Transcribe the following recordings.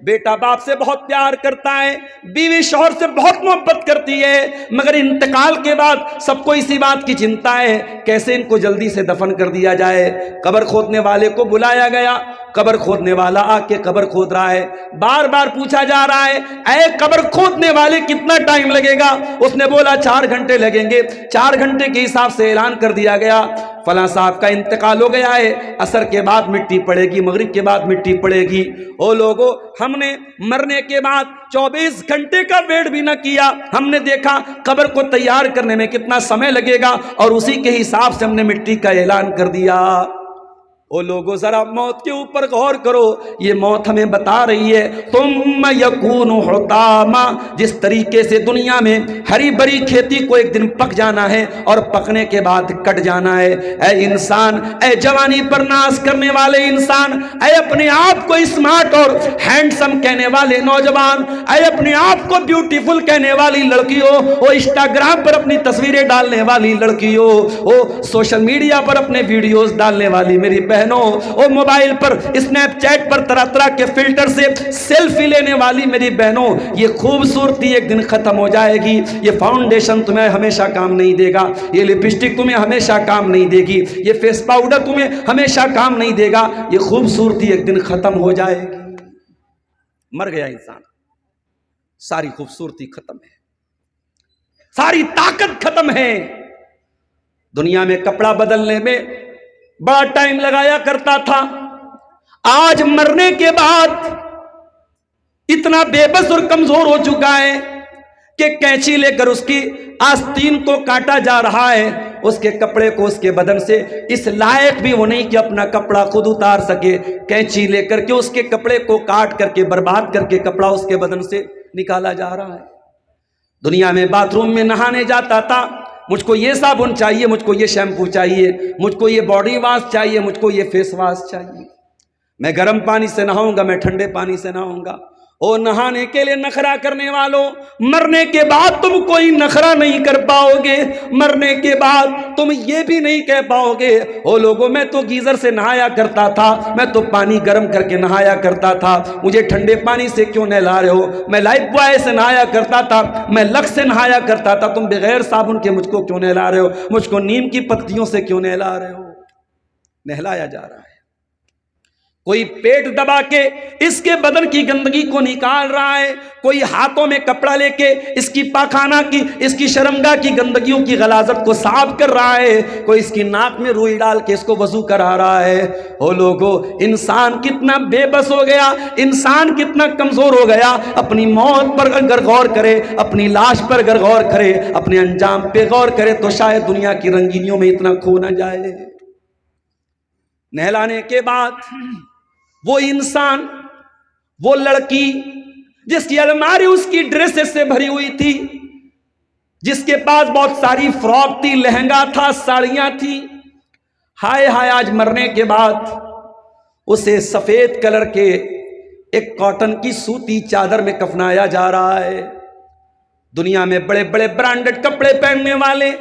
بیٹا باپ سے بہت پیار کرتا ہے، بیوی شوہر سے بہت محبت کرتی ہے، مگر انتقال کے بعد سب کو اسی بات کی چنتا ہے کیسے ان کو جلدی سے دفن کر دیا جائے۔ قبر کھودنے والے کو بلایا گیا، قبر کھودنے والا آ کے قبر کھود رہا ہے، بار بار پوچھا جا رہا ہے اے قبر کھودنے والے کتنا ٹائم لگے گا؟ اس نے بولا 4 گھنٹے لگیں گے۔ 4 گھنٹے کے حساب سے اعلان کر دیا گیا فلاں صاحب کا انتقال ہو گیا ہے، عصر کے بعد مٹی پڑے گی، مغرب کے بعد مٹی پڑے گی۔ او لوگوں، ہم نے مرنے کے بعد 24 گھنٹے کا ویٹ بھی نہ کیا، ہم نے دیکھا قبر کو تیار کرنے میں کتنا سمے لگے گا اور اسی کے حساب سے ہم نے مٹی کا اعلان کر دیا۔ او لوگوں ذرا موت کے اوپر غور کرو، یہ موت ہمیں بتا رہی ہے ثم یکون حطاما، جس طریقے سے دنیا میں ہری بری کھیتی کو ایک دن پک جانا ہے اور پکنے کے بعد کٹ جانا ہے۔ اے انسان، اے جوانی پر ناز کرنے والے انسان، اے اپنے آپ کو اسمارٹ اور ہینڈسم کہنے والے نوجوان، اے اپنے آپ کو بیوٹیفل کہنے والی لڑکیوں، وہ انسٹاگرام پر اپنی تصویریں ڈالنے والی لڑکیوں، وہ سوشل میڈیا پر اپنے ویڈیوز ڈالنے والی میری بہنوں، وہ موبائل پر اسنیپ چیٹ پر طرح طرح کے فلٹر سے سیلفی لینے والی میری بہنوں، یہ خوبصورتی ایک دن ختم ہو جائے گی۔ یہ فاؤنڈیشن تمہیں ہمیشہ کام نہیں دے گا، یہ لپسٹک تمہیں ہمیشہ کام نہیں دے گی، یہ فیس پاؤڈر تمہیں ہمیشہ کام نہیں دے گا، یہ خوبصورتی ایک دن ختم ہو جائے گی۔ مر گیا انسان، ساری خوبصورتی ختم ہے، ساری طاقت ختم ہے۔ دنیا میں کپڑا بدلنے میں بڑا ٹائم لگایا کرتا تھا، آج مرنے کے بعد اتنا بے بس اور کمزور ہو چکا ہے کہ کینچی لے کر اس کی آستین کو کاٹا جا رہا ہے، اس کے کپڑے کو اس کے بدن سے، اس لائق بھی وہ نہیں کہ اپنا کپڑا خود اتار سکے، کینچی لے کر کے اس کے کپڑے کو کاٹ کر کے برباد کر کے کپڑا اس کے بدن سے نکالا جا رہا ہے۔ دنیا میں باتھ روم میں نہانے جاتا تھا، مجھ کو یہ صابن چاہیے، مجھ کو یہ شیمپو چاہیے، مجھ کو یہ باڈی واش چاہیے، مجھ کو یہ فیس واش چاہیے، میں گرم پانی سے نہاؤں گا، میں ٹھنڈے پانی سے نہاؤں گا۔ او نہانے کے لیے نخرا کرنے والوں، مرنے کے بعد تم کوئی نخرا نہیں کر پاؤ گے، مرنے کے بعد تم یہ بھی نہیں کہہ پاؤ گے او لوگوں میں تو گیزر سے نہایا کرتا تھا، میں تو پانی گرم کر کے نہایا کرتا تھا، مجھے ٹھنڈے پانی سے کیوں نہلا رہے ہو؟ میں لائف بوائے سے نہایا کرتا تھا، میں لکس سے نہایا کرتا تھا، تم بغیر صابن کے مجھ کو کیوں نہلا رہے ہو؟ مجھ کو نیم کی پتیوں سے کیوں نہلا رہے ہو؟ نہلایا جا رہا ہے، کوئی پیٹ دبا کے اس کے بدن کی گندگی کو نکال رہا ہے، کوئی ہاتھوں میں کپڑا لے کے اس کی پاخانہ کی، اس کی شرمگاہ کی گندگیوں کی غلاظت کو صاف کر رہا ہے، کوئی اس کی ناک میں روئی ڈال کے اس کو وضو کرا رہا ہے۔ او لوگو، انسان کتنا بے بس ہو گیا، انسان کتنا کمزور ہو گیا، اپنی موت پر اگر غور کرے، اپنی لاش پر اگر غور کرے، اپنے انجام پہ غور کرے تو شاید دنیا کی رنگینیوں میں اتنا کھو نہ جائے۔ نہلانے کے بعد وہ انسان، وہ لڑکی جس کی الماری اس کی ڈریسز سے بھری ہوئی تھی، جس کے پاس بہت ساری فراک تھی، لہنگا تھا، ساڑیاں تھی، ہائے ہائے آج مرنے کے بعد اسے سفید کلر کے ایک کاٹن کی سوتی چادر میں کفنایا جا رہا ہے۔ دنیا میں بڑے بڑے برانڈڈ کپڑے پہننے والے،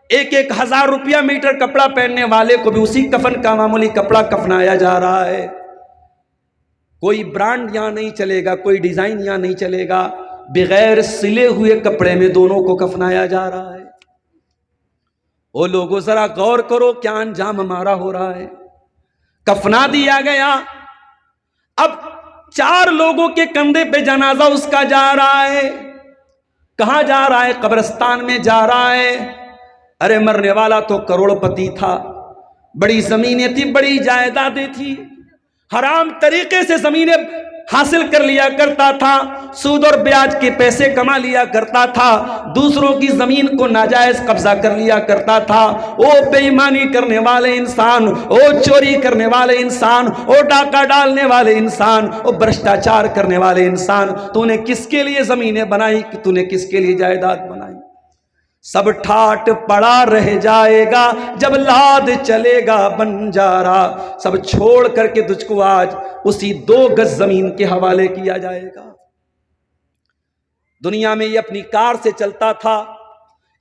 1,000 روپیہ میٹر کپڑا پہننے والے کو بھی اسی کفن کا معمولی کپڑا کفنایا جا رہا ہے۔ کوئی برانڈ یہاں نہیں چلے گا، کوئی ڈیزائن یہاں نہیں چلے گا، بغیر سلے ہوئے کپڑے میں دونوں کو کفنایا جا رہا ہے۔ وہ لوگوں ذرا غور کرو کیا انجام ہمارا ہو رہا ہے۔ کفنا دیا گیا، اب 4 لوگوں کے کندھے پہ جنازہ اس کا جا رہا ہے۔ کہاں جا رہا ہے؟ قبرستان میں جا رہا ہے۔ ارے مرنے والا تو کروڑ پتی تھا، بڑی زمینیں تھی، بڑی جائیدادیں تھی، حرام طریقے سے زمینیں حاصل کر لیا کرتا تھا، سود اور بیاج کے پیسے کما لیا کرتا تھا، دوسروں کی زمین کو ناجائز قبضہ کر لیا کرتا تھا۔ او بے ایمانی کرنے والے انسان، او چوری کرنے والے انسان، او ڈاکہ ڈالنے والے انسان، او بھرشٹاچار کرنے والے انسان، تو نے کس کے لیے زمینیں بنائی، کہ تو نے کس کے لیے جائیداد بنائی؟ سب ٹھاٹ پڑا رہ جائے گا جب لاد چلے گا بنجارا، سب چھوڑ کر کے تجھ کو آج اسی 2 گز زمین کے حوالے کیا جائے گا۔ دنیا میں یہ اپنی کار سے چلتا تھا،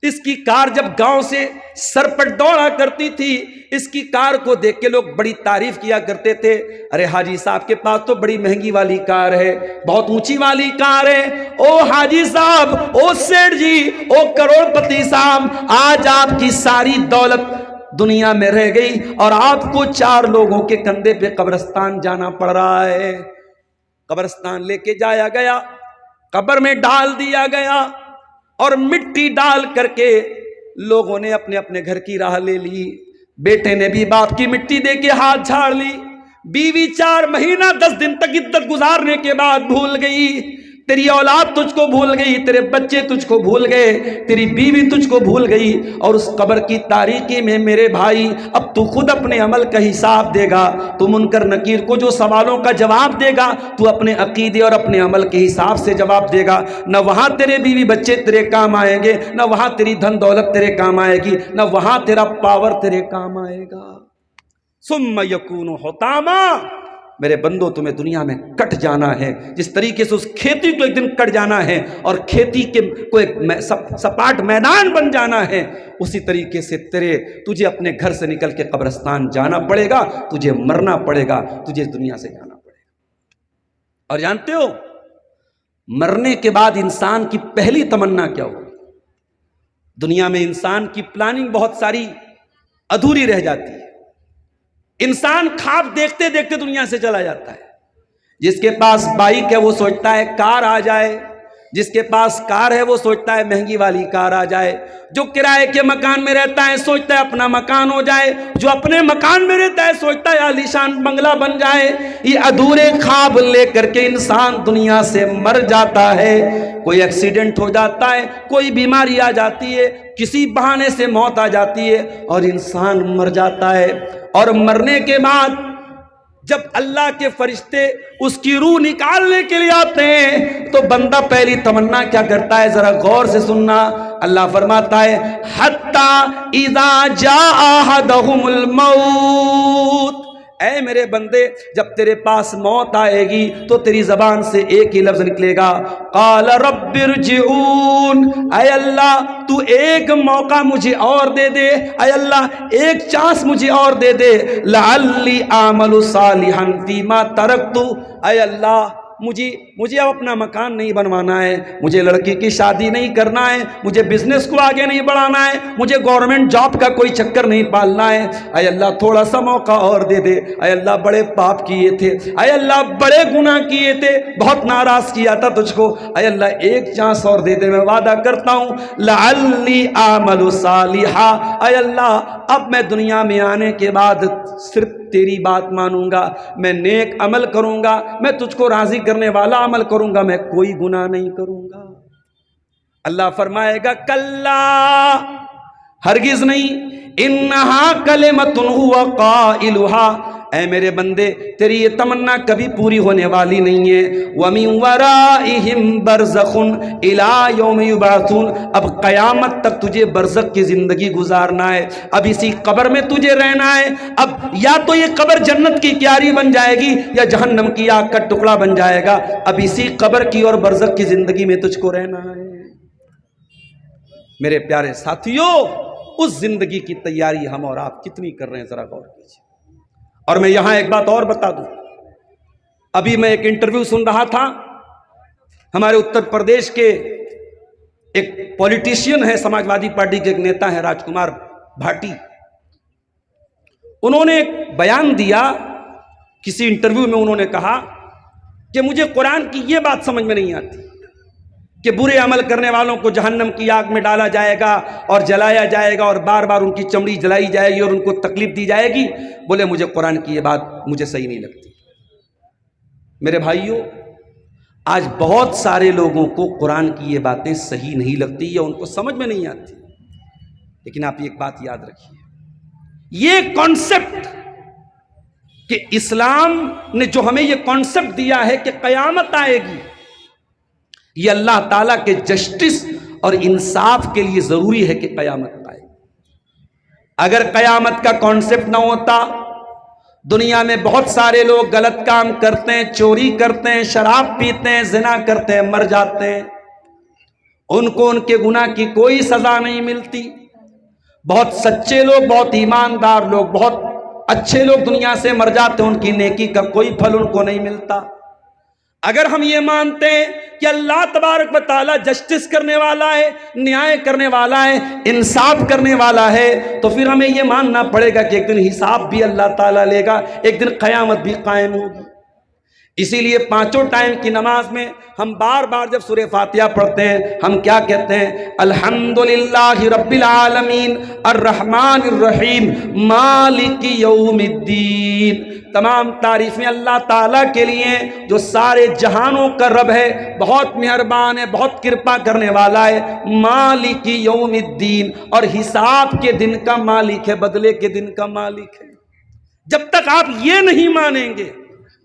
اس کی کار جب گاؤں سے سر پر دوڑا کرتی تھی، اس کی کار کو دیکھ کے لوگ بڑی تعریف کیا کرتے تھے، ارے حاجی صاحب کے پاس تو بڑی مہنگی والی کار ہے، بہت اونچی والی کار ہے، او حاجی صاحب، او سیٹھ جی، او کروڑ پتی صاحب، آج آپ کی ساری دولت دنیا میں رہ گئی اور آپ کو 4 لوگوں کے کندھے پہ قبرستان جانا پڑ رہا ہے۔ قبرستان لے کے جایا گیا، قبر میں ڈال دیا گیا اور مٹی ڈال کر کے لوگوں نے اپنے اپنے گھر کی راہ لے لی۔ بیٹے نے بھی باپ کی مٹی دے کے ہاتھ جھاڑ لی، بیوی 4 مہینہ 10 دن تک عدت گزارنے کے بعد بھول گئی، تیری اولاد تجھ کو بھول گئی، تیرے بچے تجھ کو بھول گئے، تیری بیوی تجھ کو بھول گئی، اور اس قبر کی تاریکی میں میرے بھائی اب تو خود اپنے عمل کا حساب دے گا، تو منکر نکیر کو جو سوالوں کا جواب دے گا تو اپنے عقیدے اور اپنے عمل کے حساب سے جواب دے گا۔ نہ وہاں تیرے بیوی بچے تیرے کام آئیں گے، نہ وہاں تیری دھن دولت تیرے کام آئے گی، نہ وہاں تیرا پاور تیرے کام آئے گا۔ ثم یکون حطاما، میرے بندو تمہیں دنیا میں کٹ جانا ہے، جس طریقے سے اس کھیتی کو ایک دن کٹ جانا ہے اور کھیتی کے کو ایک سپاٹ میدان بن جانا ہے، اسی طریقے سے تجھے اپنے گھر سے نکل کے قبرستان جانا پڑے گا، تجھے مرنا پڑے گا، تجھے دنیا سے جانا پڑے گا۔ اور جانتے ہو مرنے کے بعد انسان کی پہلی تمنا کیا ہوگی؟ دنیا میں انسان کی پلاننگ بہت ساری ادھوری رہ جاتی ہے، انسان خواب دیکھتے دیکھتے دنیا سے چلا جاتا ہے۔ جس کے پاس بائک ہے وہ سوچتا ہے کار آ جائے، جس کے پاس کار ہے وہ سوچتا ہے مہنگی والی کار آ جائے، جو کرائے کے مکان میں رہتا ہے سوچتا ہے اپنا مکان ہو جائے، جو اپنے مکان میں رہتا ہے سوچتا ہے عالیشان بنگلہ بن جائے۔ یہ ادھورے خواب لے کر کے انسان دنیا سے مر جاتا ہے۔ کوئی ایکسیڈنٹ ہو جاتا ہے، کوئی بیماری آ جاتی ہے، کسی بہانے سے موت آ جاتی ہے اور انسان مر جاتا ہے۔ اور مرنے کے بعد جب اللہ کے فرشتے اس کی روح نکالنے کے لیے آتے ہیں تو بندہ پہلی تمنا کیا کرتا ہے؟ ذرا غور سے سننا، اللہ فرماتا ہے حتی اذا جاء احدهم الموت، اے میرے بندے جب تیرے پاس موت آئے گی تو تیری زبان سے ایک ہی لفظ نکلے گا، قال رب ارجعون، اے اللہ تو ایک موقع مجھے اور دے دے، اے اللہ ایک چانس مجھے اور دے دے، لعلی اعمل صالحا فیما ترکت، اے اللہ مجھے اب اپنا مکان نہیں بنوانا ہے، مجھے لڑکی کی شادی نہیں کرنا ہے، مجھے بزنس کو آگے نہیں بڑھانا ہے، مجھے گورنمنٹ جاب کا کوئی چکر نہیں پالنا ہے، اے اللہ تھوڑا سا موقع اور دے دے، اے اللہ بڑے پاپ کیے تھے، اے اللہ بڑے گناہ کیے تھے، بہت ناراض کیا تھا تجھ کو، اے اللہ ایک چانس اور دے دے، میں وعدہ کرتا ہوں لعلی اعمل صالحا، اے اللہ اب میں دنیا میں آنے کے بعد صرف تیری بات مانوں گا، میں نیک عمل کروں گا، میں تجھ کو راضی کرنے والا عمل کروں گا، میں کوئی گناہ نہیں کروں گا۔ اللہ فرمائے گا کلا، ہرگز نہیں، انہا کلمۃ هو قائلها، اے میرے بندے تیری یہ تمنا کبھی پوری ہونے والی نہیں ہے، وَمِن وَرَائِهِمْ بَرْزَخٌ إِلَىٰ يَوْمِ يُبْعَثُونَ، اب قیامت تک تجھے برزخ کی زندگی گزارنا ہے، اب اسی قبر میں تجھے رہنا ہے، اب یا تو یہ قبر جنت کی کیاری بن جائے گی یا جہنم کی آگ کا ٹکڑا بن جائے گا، اب اسی قبر کی اور برزخ کی زندگی میں تجھ کو رہنا ہے۔ میرے پیارے ساتھیوں، اس زندگی کی تیاری ہم اور آپ کتنی کر رہے ہیں ذرا غور کیجیے۔ اور میں یہاں ایک بات اور بتا دوں، ابھی میں ایک انٹرویو سن رہا تھا، ہمارے اتر پردیش کے ایک پولیٹیشین ہے، سماج وادی پارٹی کے ایک نیتا ہیں راج کمار بھاٹی، انہوں نے ایک بیان دیا، کسی انٹرویو میں انہوں نے کہا کہ مجھے قرآن کی یہ بات سمجھ میں نہیں آتی کہ برے عمل کرنے والوں کو جہنم کی آگ میں ڈالا جائے گا اور جلایا جائے گا اور بار بار ان کی چمڑی جلائی جائے گی اور ان کو تکلیف دی جائے گی، بولے مجھے قرآن کی یہ بات مجھے صحیح نہیں لگتی۔ میرے بھائیوں، آج بہت سارے لوگوں کو قرآن کی یہ باتیں صحیح نہیں لگتی یا ان کو سمجھ میں نہیں آتی، لیکن آپ ایک بات یاد رکھیے، یہ کانسیپٹ کہ اسلام نے جو ہمیں یہ کانسیپٹ دیا ہے کہ قیامت آئے گی، یہ اللہ تعالیٰ کے جسٹس اور انصاف کے لیے ضروری ہے کہ قیامت آئے۔ اگر قیامت کا کانسیپٹ نہ ہوتا، دنیا میں بہت سارے لوگ غلط کام کرتے ہیں، چوری کرتے ہیں، شراب پیتے ہیں، زنا کرتے ہیں، مر جاتے ہیں، ان کو ان کے گناہ کی کوئی سزا نہیں ملتی. بہت سچے لوگ، بہت ایماندار لوگ، بہت اچھے لوگ دنیا سے مر جاتے ہیں، ان کی نیکی کا کوئی پھل ان کو نہیں ملتا. اگر ہم یہ مانتے ہیں کہ اللہ تبارک و تعالیٰ جسٹس کرنے والا ہے، نیائے کرنے والا ہے، انصاف کرنے والا ہے، تو پھر ہمیں یہ ماننا پڑے گا کہ ایک دن حساب بھی اللہ تعالیٰ لے گا، ایک دن قیامت بھی قائم ہوگی. اسی لیے پانچوں ٹائم کی نماز میں ہم بار بار جب سورہ فاتحہ پڑھتے ہیں ہم کیا کہتے ہیں؟ الحمدللہ رب العالمین الرحمن الرحیم مالک یوم الدین. تمام تعریفیں اللہ تعالیٰ کے لیے جو سارے جہانوں کا رب ہے، بہت مہربان ہے، بہت کرپا کرنے والا ہے. مالک یوم الدین، اور حساب کے دن کا مالک ہے، بدلے کے دن کا مالک ہے. جب تک آپ یہ نہیں مانیں گے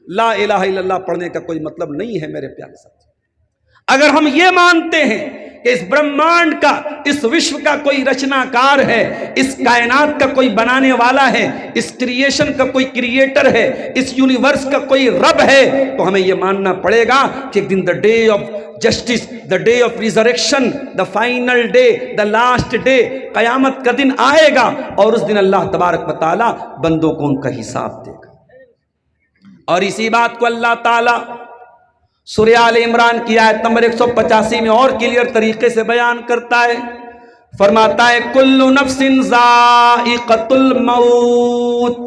لا الہ الا اللہ پڑھنے کا کوئی مطلب نہیں ہے میرے پیارے ساتھی. اگر ہم یہ مانتے ہیں کہ اس برہمانڈ کا، اس وشو کا کوئی رچنا کار ہے، اس کائنات کا کوئی بنانے والا ہے، اس کریشن کا کوئی کریٹر ہے، اس یونیورس کا کوئی رب ہے، تو ہمیں یہ ماننا پڑے گا کہ ایک دن the day of justice, the day of resurrection, the final day, the last day, قیامت کا دن آئے گا، اور اس دن اللہ تبارک و تعالی بندوں کو ان کا حساب دے گا. اور اسی بات کو اللہ تعالیٰ سورہ آل عمران کی آیت نمبر 185 میں اور کلیئر طریقے سے بیان کرتا ہے. فرماتا ہے کل نفس ذائقۃ الموت،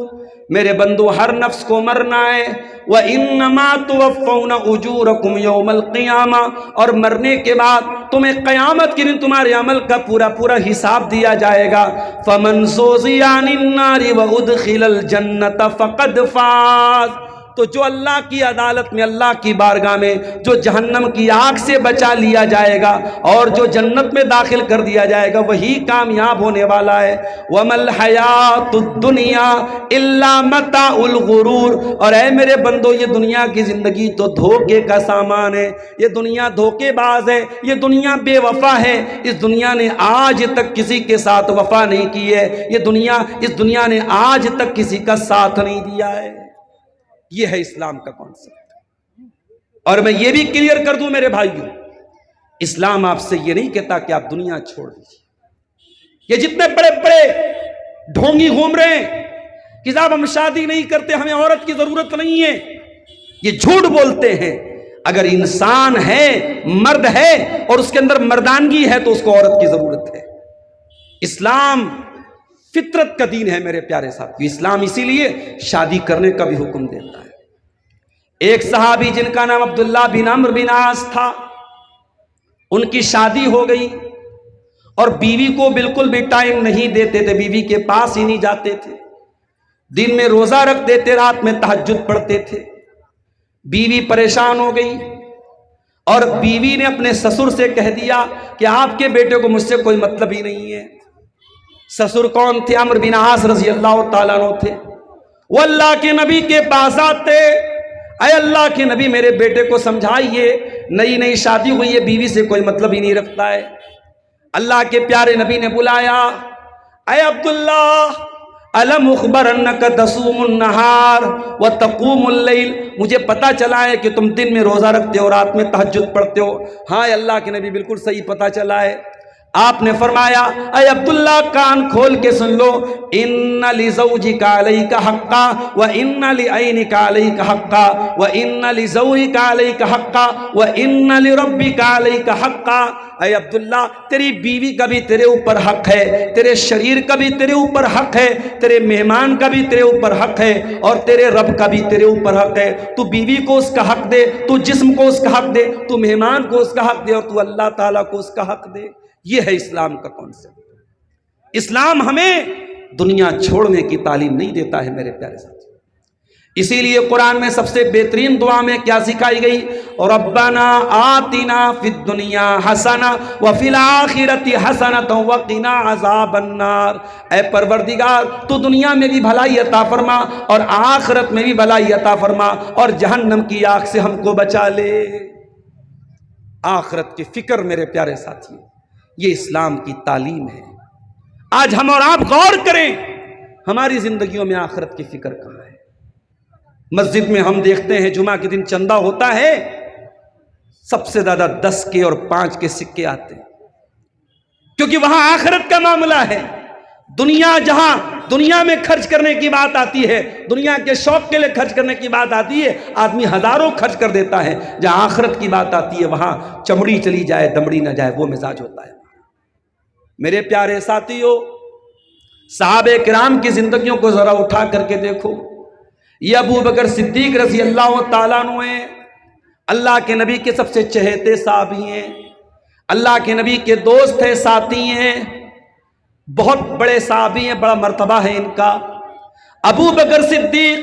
میرے بندو ہر نفس کو مرنا ہے. وَإِنَّمَا تُوَفَّوْنَ أُجُورَكُمْ يَوْمَ الْقِيَامَةِ، اور مرنے کے بعد تمہیں قیامت کے دن تمہارے عمل کا پورا پورا حساب دیا جائے گا. فَمَنْ زُحْزِحَ عَنِ النَّارِ وَأُدْخِلَ الْجَنَّةَ فَقَدْ فَازَ، تو جو اللہ کی عدالت میں، اللہ کی بارگاہ میں جو جہنم کی آگ سے بچا لیا جائے گا اور جو جنت میں داخل کر دیا جائے گا وہی کامیاب ہونے والا ہے. وَمَا الْحَيَاةُ الدُّنْيَا إِلَّا مَتَاعُ الْغُرُورِ، اور اے میرے بندو یہ دنیا کی زندگی تو دھوکے کا سامان ہے، یہ دنیا دھوکے باز ہے، یہ دنیا بے وفا ہے. اس دنیا نے آج تک کسی کے ساتھ وفا نہیں کی ہے، اس دنیا نے آج تک کسی کا ساتھ نہیں دیا ہے. یہ ہے اسلام کا کانسیپٹ. اور میں یہ بھی کلیئر کر دوں میرے بھائیوں، اسلام آپ سے یہ نہیں کہتا کہ آپ دنیا چھوڑ دیجیے. یہ جتنے بڑے بڑے ڈھونگی گھوم رہے ہیں کہ صاحب ہم شادی نہیں کرتے، ہمیں عورت کی ضرورت نہیں ہے، یہ جھوٹ بولتے ہیں. اگر انسان ہے، مرد ہے اور اس کے اندر مردانگی ہے تو اس کو عورت کی ضرورت ہے. اسلام فطرت کا دین ہے میرے پیارے ساتھی. اسلام اسی لیے شادی کرنے کا بھی حکم دیتا ہے. ایک صحابی جن کا نام عبداللہ بن عمرو بن عاص تھا، ان کی شادی ہو گئی اور بیوی کو بالکل بھی ٹائم نہیں دیتے تھے، بیوی کے پاس ہی نہیں جاتے تھے. دن میں روزہ رکھ دیتے، رات میں تہجد پڑھتے تھے. بیوی پریشان ہو گئی اور بیوی نے اپنے سسر سے کہہ دیا کہ آپ کے بیٹے کو مجھ سے کوئی مطلب ہی نہیں ہے. سسر کون تھے؟ عمرو بن عاص رضی اللہ تعالیٰ عنہ تھے. وہ اللہ کے نبی کے پاس آتے، اے اللہ کے نبی میرے بیٹے کو سمجھائیے، نئی نئی شادی ہوئی ہے، بیوی سے کوئی مطلب ہی نہیں رکھتا ہے. اللہ کے پیارے نبی نے بلایا، اے عبداللہ الم اخبرنک تصوم النہار وتقوم اللیل، مجھے پتا چلا ہے کہ تم دن میں روزہ رکھتے ہو، رات میں تہجد پڑھتے ہو. ہاں اللہ کے نبی بالکل صحیح پتا چلا ہے. آپ نے فرمایا اے عبداللہ کان کھول کے سن لو، ان لزوجک علیک حقا وان لعینک علیک حقا وان لزوجک علیک حقا وان لربک علیک حقا. اے عبداللہ تیری بیوی کا بھی تیرے اوپر حق ہے، تیرے شریر کا بھی تیرے اوپر حق ہے، تیرے مہمان کا بھی تیرے اوپر حق ہے اور تیرے رب کا بھی تیرے اوپر حق ہے. تو بیوی کو اس کا حق دے، تو جسم کو اس کا حق دے، تو مہمان کو اس کا حق دے اور تو اللہ تعالیٰ کو اس کا حق دے. یہ ہے اسلام کا کانسیپٹ. اسلام ہمیں دنیا چھوڑنے کی تعلیم نہیں دیتا ہے میرے پیارے ساتھی. اسی لیے قرآن میں سب سے بہترین دعا میں کیا سکھائی گئی؟ ربنا آتنا فی الدنیا حسنہ وفی الآخرۃ حسنۃ وقنا عذاب النار. اے پروردگار تو دنیا میں بھی بھلائی عطا فرما اور آخرت میں بھی بھلائی عطا فرما اور جہنم کی آگ سے ہم کو بچا لے. آخرت کی فکر میرے پیارے ساتھی، یہ اسلام کی تعلیم ہے. آج ہم اور آپ غور کریں، ہماری زندگیوں میں آخرت کی فکر کہاں ہے؟ مسجد میں ہم دیکھتے ہیں جمعہ کے دن چندہ ہوتا ہے، سب سے زیادہ 10 کے اور 5 کے سکے آتے ہیں، کیونکہ وہاں آخرت کا معاملہ ہے۔ جہاں دنیا میں خرچ کرنے کی بات آتی ہے، دنیا کے شوق کے لیے خرچ کرنے کی بات آتی ہے، آدمی ہزاروں خرچ کر دیتا ہے۔ جہاں آخرت کی بات آتی ہے وہاں چمڑی چلی جائے دمڑی نہ جائے، وہ مزاج ہوتا ہے۔ میرے پیارے ساتھیو، صحابہ کرام کی زندگیوں کو ذرا اٹھا کر کے دیکھو۔ یہ ابو بکر صدیق رضی اللہ تعالیٰ عنہ ہیں، اللہ کے نبی کے سب سے چہیتے صحابی ہیں، اللہ کے نبی کے دوست ہیں، ساتھی ہیں، بہت بڑے صحابی ہیں، بڑا مرتبہ ہے ان کا۔ ابو بکر صدیق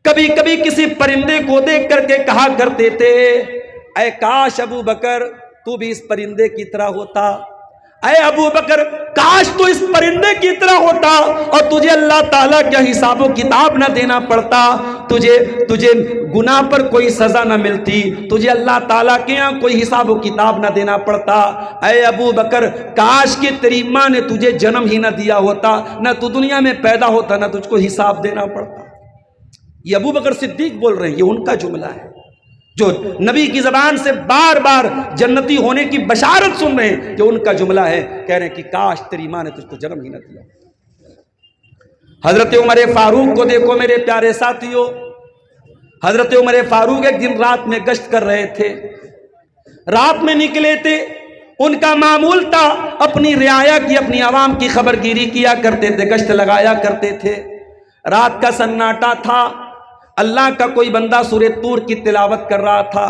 کبھی کبھی کسی پرندے کو دیکھ کر کے کہا کرتے تھے، اے کاش ابو بکر تو بھی اس پرندے کی طرح ہوتا، اے ابو بکر کاش تو اس پرندے کی طرح ہوتا اور تجھے اللہ تعالیٰ کا حساب و کتاب نہ دینا پڑتا، تجھے گناہ پر کوئی سزا نہ ملتی، تجھے اللہ تعالیٰ کے یہاں کوئی حساب و کتاب نہ دینا پڑتا۔ اے ابو بکر کاش کہ تیری ماں نے تجھے جنم ہی نہ دیا ہوتا، نہ تو دنیا میں پیدا ہوتا، نہ تجھ کو حساب دینا پڑتا۔ یہ ابو بکر صدیق بول رہے ہیں، یہ ان کا جملہ ہے جو نبی کی زبان سے بار بار جنتی ہونے کی بشارت سن رہے ہیں، جو ان کا جملہ ہے، کہہ رہے ہیں کہ کاش تیری ماں نے تجھ کو جنم ہی نہ دیا۔ حضرت عمر فاروق کو دیکھو میرے پیارے ساتھیو، حضرت عمر فاروق ایک دن رات میں گشت کر رہے تھے، رات میں نکلے تھے، ان کا معمول تھا اپنی رعایا کی، اپنی عوام کی خبر گیری کیا کرتے تھے، گشت لگایا کرتے تھے۔ رات کا سناٹا تھا، اللہ کا کوئی بندہ سورہ طور کی تلاوت کر رہا تھا،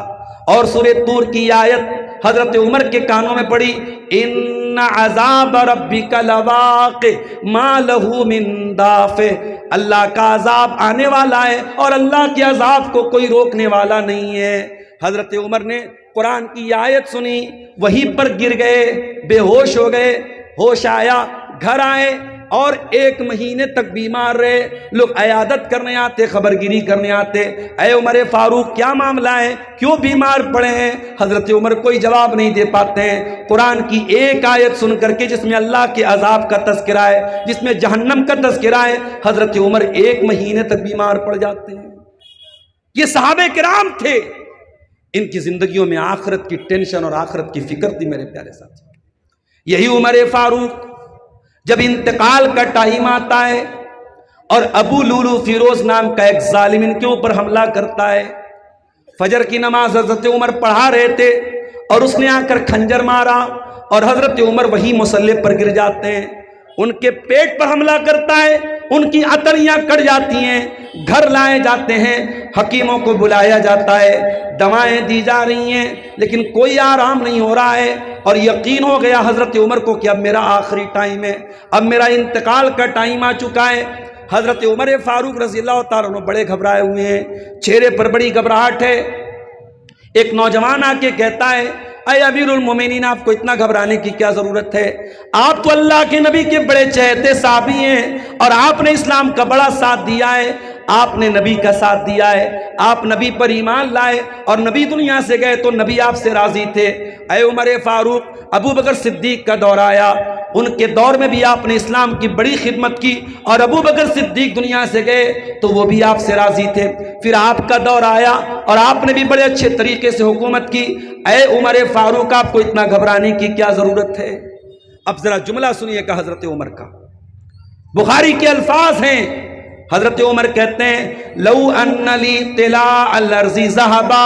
اور سورہ طور کی آیت حضرت عمر کے کانوں میں پڑی، ان عذاب ربک لواقع ما لہ من دافع، اللہ کا عذاب آنے والا ہے اور اللہ کے عذاب کو کوئی روکنے والا نہیں ہے۔ حضرت عمر نے قرآن کی آیت سنی، وہیں پر گر گئے، بے ہوش ہو گئے، ہوش آیا، گھر آئے اور 1 مہینے تک بیمار رہے۔ لوگ عیادت کرنے آتے، خبر گیری کرنے آتے، اے عمر فاروق کیا معاملہ ہے، کیوں بیمار پڑے ہیں؟ حضرت عمر کوئی جواب نہیں دے پاتے ہیں۔ قرآن کی ایک آیت سن کر کے جس میں اللہ کے عذاب کا تذکرہ ہے، جس میں جہنم کا تذکرہ ہے، حضرت عمر 1 مہینے تک بیمار پڑ جاتے ہیں۔ یہ صحابہ کرام تھے، ان کی زندگیوں میں آخرت کی ٹینشن اور آخرت کی فکر تھی میرے پیارے ساتھی۔ یہی عمر فاروق جب انتقال کا ٹائم آتا ہے اور ابو لولو فیروز نام کا ایک ظالم ان کے اوپر حملہ کرتا ہے، فجر کی نماز حضرت عمر پڑھا رہے تھے اور اس نے آ کر خنجر مارا اور حضرت عمر وہی مصلی پر گر جاتے ہیں، ان کے پیٹ پر حملہ کرتا ہے، ان کی عطریاں کٹ جاتی ہیں، گھر لائے جاتے ہیں، حکیموں کو بلایا جاتا ہے، دوائیں دی جا رہی ہیں، لیکن کوئی آرام نہیں ہو رہا ہے، اور یقین ہو گیا حضرت عمر کو کہ اب میرا آخری ٹائم ہے، اب میرا انتقال کا ٹائم آ چکا ہے۔ حضرت عمر فاروق رضی اللہ تعالیٰ عنہ بڑے گھبرائے ہوئے ہیں، چہرے پر بڑی گھبراہٹ ہے۔ ایک نوجوان آ کے کہتا ہے، اے امیر المومنین آپ کو اتنا گھبرانے کی کیا ضرورت ہے، آپ تو اللہ کے نبی کے بڑے چہتے صحابی ہیں اور آپ نے اسلام کا بڑا ساتھ دیا ہے، آپ نے نبی کا ساتھ دیا ہے، آپ نبی پر ایمان لائے اور نبی دنیا سے گئے تو نبی آپ سے راضی تھے۔ اے عمر فاروق، ابو بکر صدیق کا دور آیا، ان کے دور میں بھی آپ نے اسلام کی بڑی خدمت کی اور ابو بکر صدیق دنیا سے گئے تو وہ بھی آپ سے راضی تھے، پھر آپ کا دور آیا اور آپ نے بھی بڑے اچھے طریقے سے حکومت کی۔ اے عمر فاروق آپ کو اتنا گھبرانے کی کیا ضرورت ہے؟ اب ذرا جملہ سنیے گا حضرت عمر کا، بخاری کے الفاظ ہیں، حضرت عمر کہتے ہیں لو ان لی طلاع الارض ذهبا،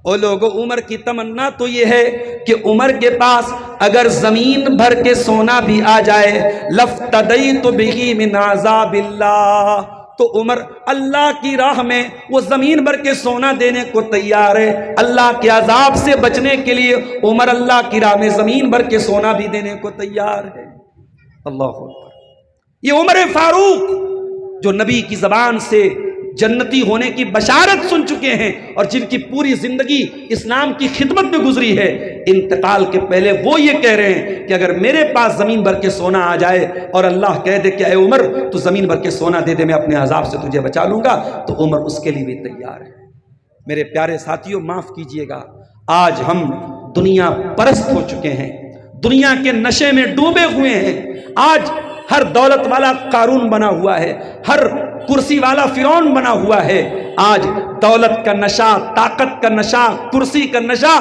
او لوگو عمر کی تمنا تو یہ ہے کہ عمر کے پاس اگر زمین بھر کے سونا بھی آ جائے لفتدیت بہ من عذاب اللہ، تو عمر اللہ کی راہ میں وہ زمین بھر کے سونا دینے کو تیار ہے، اللہ کے عذاب سے بچنے کے لیے عمر اللہ کی راہ میں زمین بھر کے سونا بھی دینے کو تیار ہے۔ اللہ اکبر، یہ عمر فاروق جو نبی کی زبان سے جنتی ہونے کی بشارت سن چکے ہیں اور جن کی پوری زندگی اسلام کی خدمت میں گزری ہے، انتقال کے پہلے وہ یہ کہہ رہے ہیں کہ اگر میرے پاس زمین بھر کے سونا آ جائے اور اللہ کہہ دے کہ اے عمر تو زمین بھر کے سونا دے دے، میں اپنے عذاب سے تجھے بچا لوں گا، تو عمر اس کے لیے بھی تیار ہے۔ میرے پیارے ساتھیوں معاف کیجئے گا، آج ہم دنیا پرست ہو چکے ہیں، دنیا کے نشے میں ڈوبے ہوئے ہیں، آج ہر دولت والا قارون بنا ہوا ہے، ہر کرسی والا فرعون بنا ہوا ہے۔ آج دولت کا نشہ، طاقت کا نشہ، کرسی کا نشہ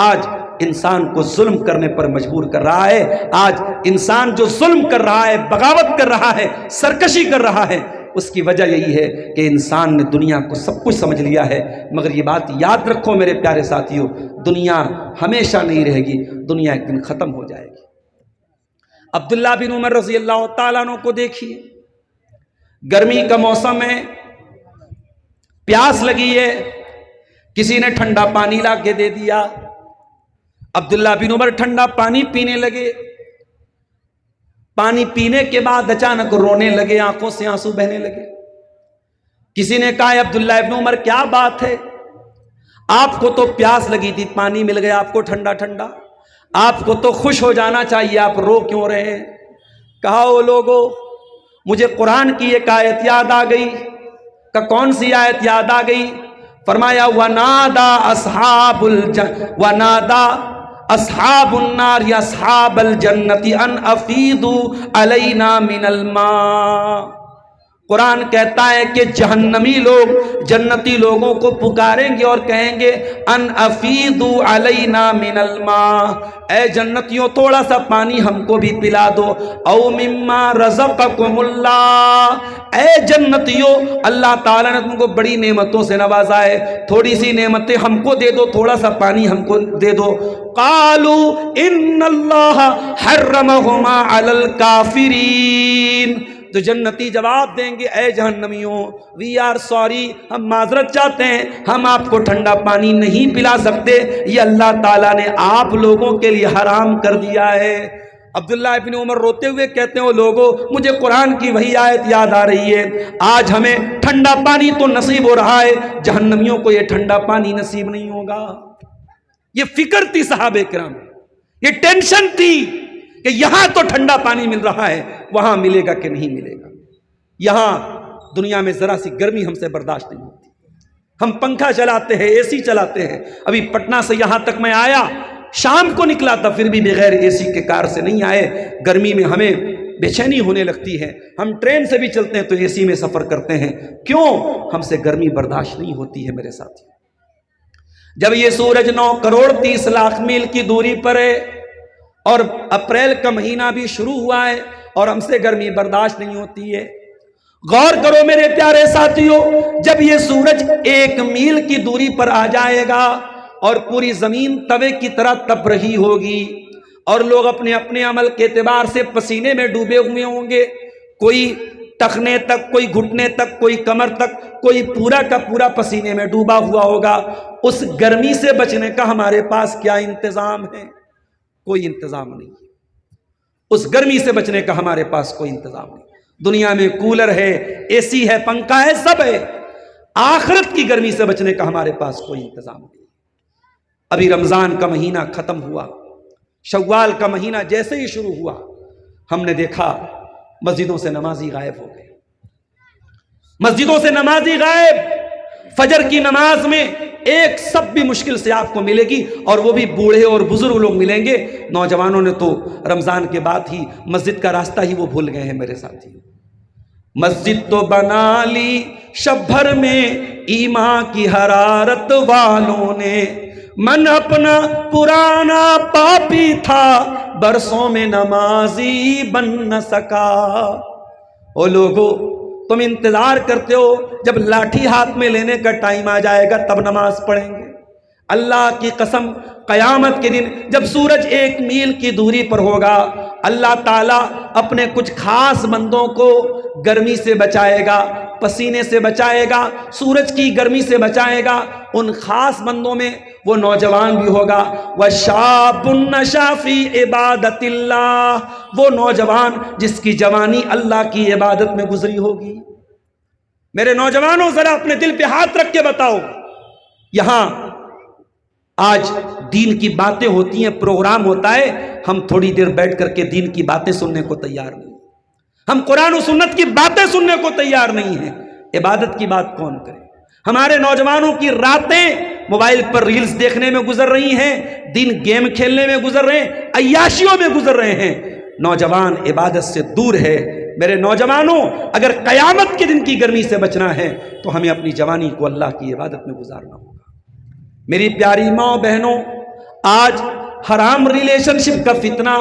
آج انسان کو ظلم کرنے پر مجبور کر رہا ہے۔ آج انسان جو ظلم کر رہا ہے، بغاوت کر رہا ہے، سرکشی کر رہا ہے، اس کی وجہ یہی ہے کہ انسان نے دنیا کو سب کچھ سمجھ لیا ہے۔ مگر یہ بات یاد رکھو میرے پیارے ساتھیوں، دنیا ہمیشہ نہیں رہے گی، دنیا ایک دن ختم ہو جائے گی۔ عبداللہ بن عمر رضی اللہ تعالیٰ عنہ کو دیکھیے، گرمی کا موسم ہے، پیاس لگی ہے، کسی نے ٹھنڈا پانی لا کے دے دیا۔ عبداللہ بن عمر ٹھنڈا پانی پینے لگے، پانی پینے کے بعد اچانک رونے لگے، آنکھوں سے آنسو بہنے لگے۔ کسی نے کہا عبداللہ ابن عمر کیا بات ہے، آپ کو تو پیاس لگی تھی، پانی مل گیا آپ کو ٹھنڈا ٹھنڈا، آپ کو تو خوش ہو جانا چاہیے، آپ رو کیوں رہے ہیں؟ کہا او لوگو، مجھے قرآن کی ایک آیت یاد آ گئی۔ کہ کون سی آیت یاد آ گئی؟ فرمایا وَنَادَا اصحاب النار یا اصحاب الجنت ان افیدوا علینا من الماء۔ قرآن کہتا ہے کہ جہنمی لوگ جنتی لوگوں کو پکاریں گے اور کہیں گے ان افیدوا علینا من الماء، اے جنتیوں تھوڑا سا پانی ہم کو بھی پلا دو، او مما رزقکم اللہ، اے جنتیوں اللہ تعالیٰ نے تم کو بڑی نعمتوں سے نوازا ہے، تھوڑی سی نعمتیں ہم کو دے دو، تھوڑا سا پانی ہم کو دے دو۔ قالوا ان اللہ حرمہما علی الکافرین، تو جنتی جواب دیں گے اے جہنمیوں وی آر سوری، ہم معذرت چاہتے ہیں، ہم آپ کو ٹھنڈا پانی نہیں پلا سکتے، یہ اللہ تعالیٰ نے آپ لوگوں کے لیے حرام کر دیا ہے۔ عبداللہ ابن عمر روتے ہوئے کہتے ہیں او لوگوں، مجھے قرآن کی وہی آیت یاد آ رہی ہے، آج ہمیں ٹھنڈا پانی تو نصیب ہو رہا ہے، جہنمیوں کو یہ ٹھنڈا پانی نصیب نہیں ہوگا۔ یہ فکر تھی صحابہ کرام، یہ ٹینشن تھی کہ یہاں تو ٹھنڈا پانی مل رہا ہے، وہاں ملے گا کہ نہیں ملے گا۔ یہاں دنیا میں ذرا سی گرمی ہم سے برداشت نہیں ہوتی، ہم پنکھا چلاتے ہیں، اے سی چلاتے ہیں۔ ابھی پٹنہ سے یہاں تک میں آیا، شام کو نکلا تھا، پھر بھی بغیر اے سی کے کار سے نہیں آئے، گرمی میں ہمیں بے چینی ہونے لگتی ہے۔ ہم ٹرین سے بھی چلتے ہیں تو اے سی میں سفر کرتے ہیں، کیوں؟ ہم سے گرمی برداشت نہیں ہوتی ہے میرے ساتھی۔ جب یہ سورج 9 کروڑ 30 لاکھ میل کی دوری پر ہے اور اپریل کا مہینہ بھی شروع ہوا ہے اور ہم سے گرمی برداشت نہیں ہوتی ہے، غور کرو میرے پیارے ساتھیوں، جب یہ سورج 1 میل کی دوری پر آ جائے گا اور پوری زمین توے کی طرح تپ رہی ہوگی اور لوگ اپنے اپنے عمل کے اعتبار سے پسینے میں ڈوبے ہوئے ہوں گے، کوئی ٹخنے تک، کوئی گھٹنے تک، کوئی کمر تک، کوئی پورا کا پورا پسینے میں ڈوبا ہوا ہوگا، اس گرمی سے بچنے کا ہمارے پاس کیا انتظام ہے؟ کوئی انتظام نہیں۔ اس گرمی سے بچنے کا ہمارے پاس کوئی انتظام نہیں۔ دنیا میں کولر ہے، اے سی ہے، پنکھا ہے، سب ہے، آخرت کی گرمی سے بچنے کا ہمارے پاس کوئی انتظام نہیں۔ ابھی رمضان کا مہینہ ختم ہوا، شوال کا مہینہ جیسے ہی شروع ہوا، ہم نے دیکھا مسجدوں سے نمازی غائب ہو گئے، مسجدوں سے نمازی غائب۔ فجر کی نماز میں ایک سب بھی مشکل سے آپ کو ملے گی، اور وہ بھی بوڑھے اور بزرگ لوگ ملیں گے۔ نوجوانوں نے تو رمضان کے بعد ہی مسجد کا راستہ ہی وہ بھول گئے ہیں میرے ساتھی۔ مسجد تو بنا لی شب بھر میں ایمان کی حرارت والوں نے، من اپنا پرانا پاپی تھا برسوں میں نمازی بن نہ سکا۔ او لوگو، تم انتظار کرتے ہو جب لاٹھی ہاتھ میں لینے کا ٹائم آ جائے گا تب نماز پڑھیں گے؟ اللہ کی قسم، قیامت کے دن جب سورج 1 میل کی دوری پر ہوگا، اللہ تعالیٰ اپنے کچھ خاص بندوں کو گرمی سے بچائے گا، پسینے سے بچائے گا، سورج کی گرمی سے بچائے گا۔ ان خاص بندوں میں وہ نوجوان بھی ہوگا، وَشَابٌ نَشَأَ فِي عِبَادَةِ اللَّهِ، وہ نوجوان جس کی جوانی اللہ کی عبادت میں گزری ہوگی۔ میرے نوجوانوں، ذرا اپنے دل پہ ہاتھ رکھ کے بتاؤ، یہاں آج دین کی باتیں ہوتی ہیں، پروگرام ہوتا ہے، ہم تھوڑی دیر بیٹھ کر کے دین کی باتیں سننے کو تیار نہیں، ہم قرآن و سنت کی باتیں سننے کو تیار نہیں ہیں، عبادت کی بات کون کرے؟ ہمارے نوجوانوں کی راتیں موبائل پر ریلز دیکھنے میں گزر رہی ہیں، دن گیم کھیلنے میں گزر رہے ہیں، عیاشیوں میں گزر رہے ہیں۔ نوجوان عبادت سے دور ہے۔ میرے نوجوانوں، اگر قیامت کے دن کی گرمی سے بچنا ہے تو ہمیں اپنی جوانی کو اللہ کی عبادت میں گزارنا ہوگا۔ میری پیاری ماں بہنوں، آج حرام ریلیشن شپ کا فتنہ،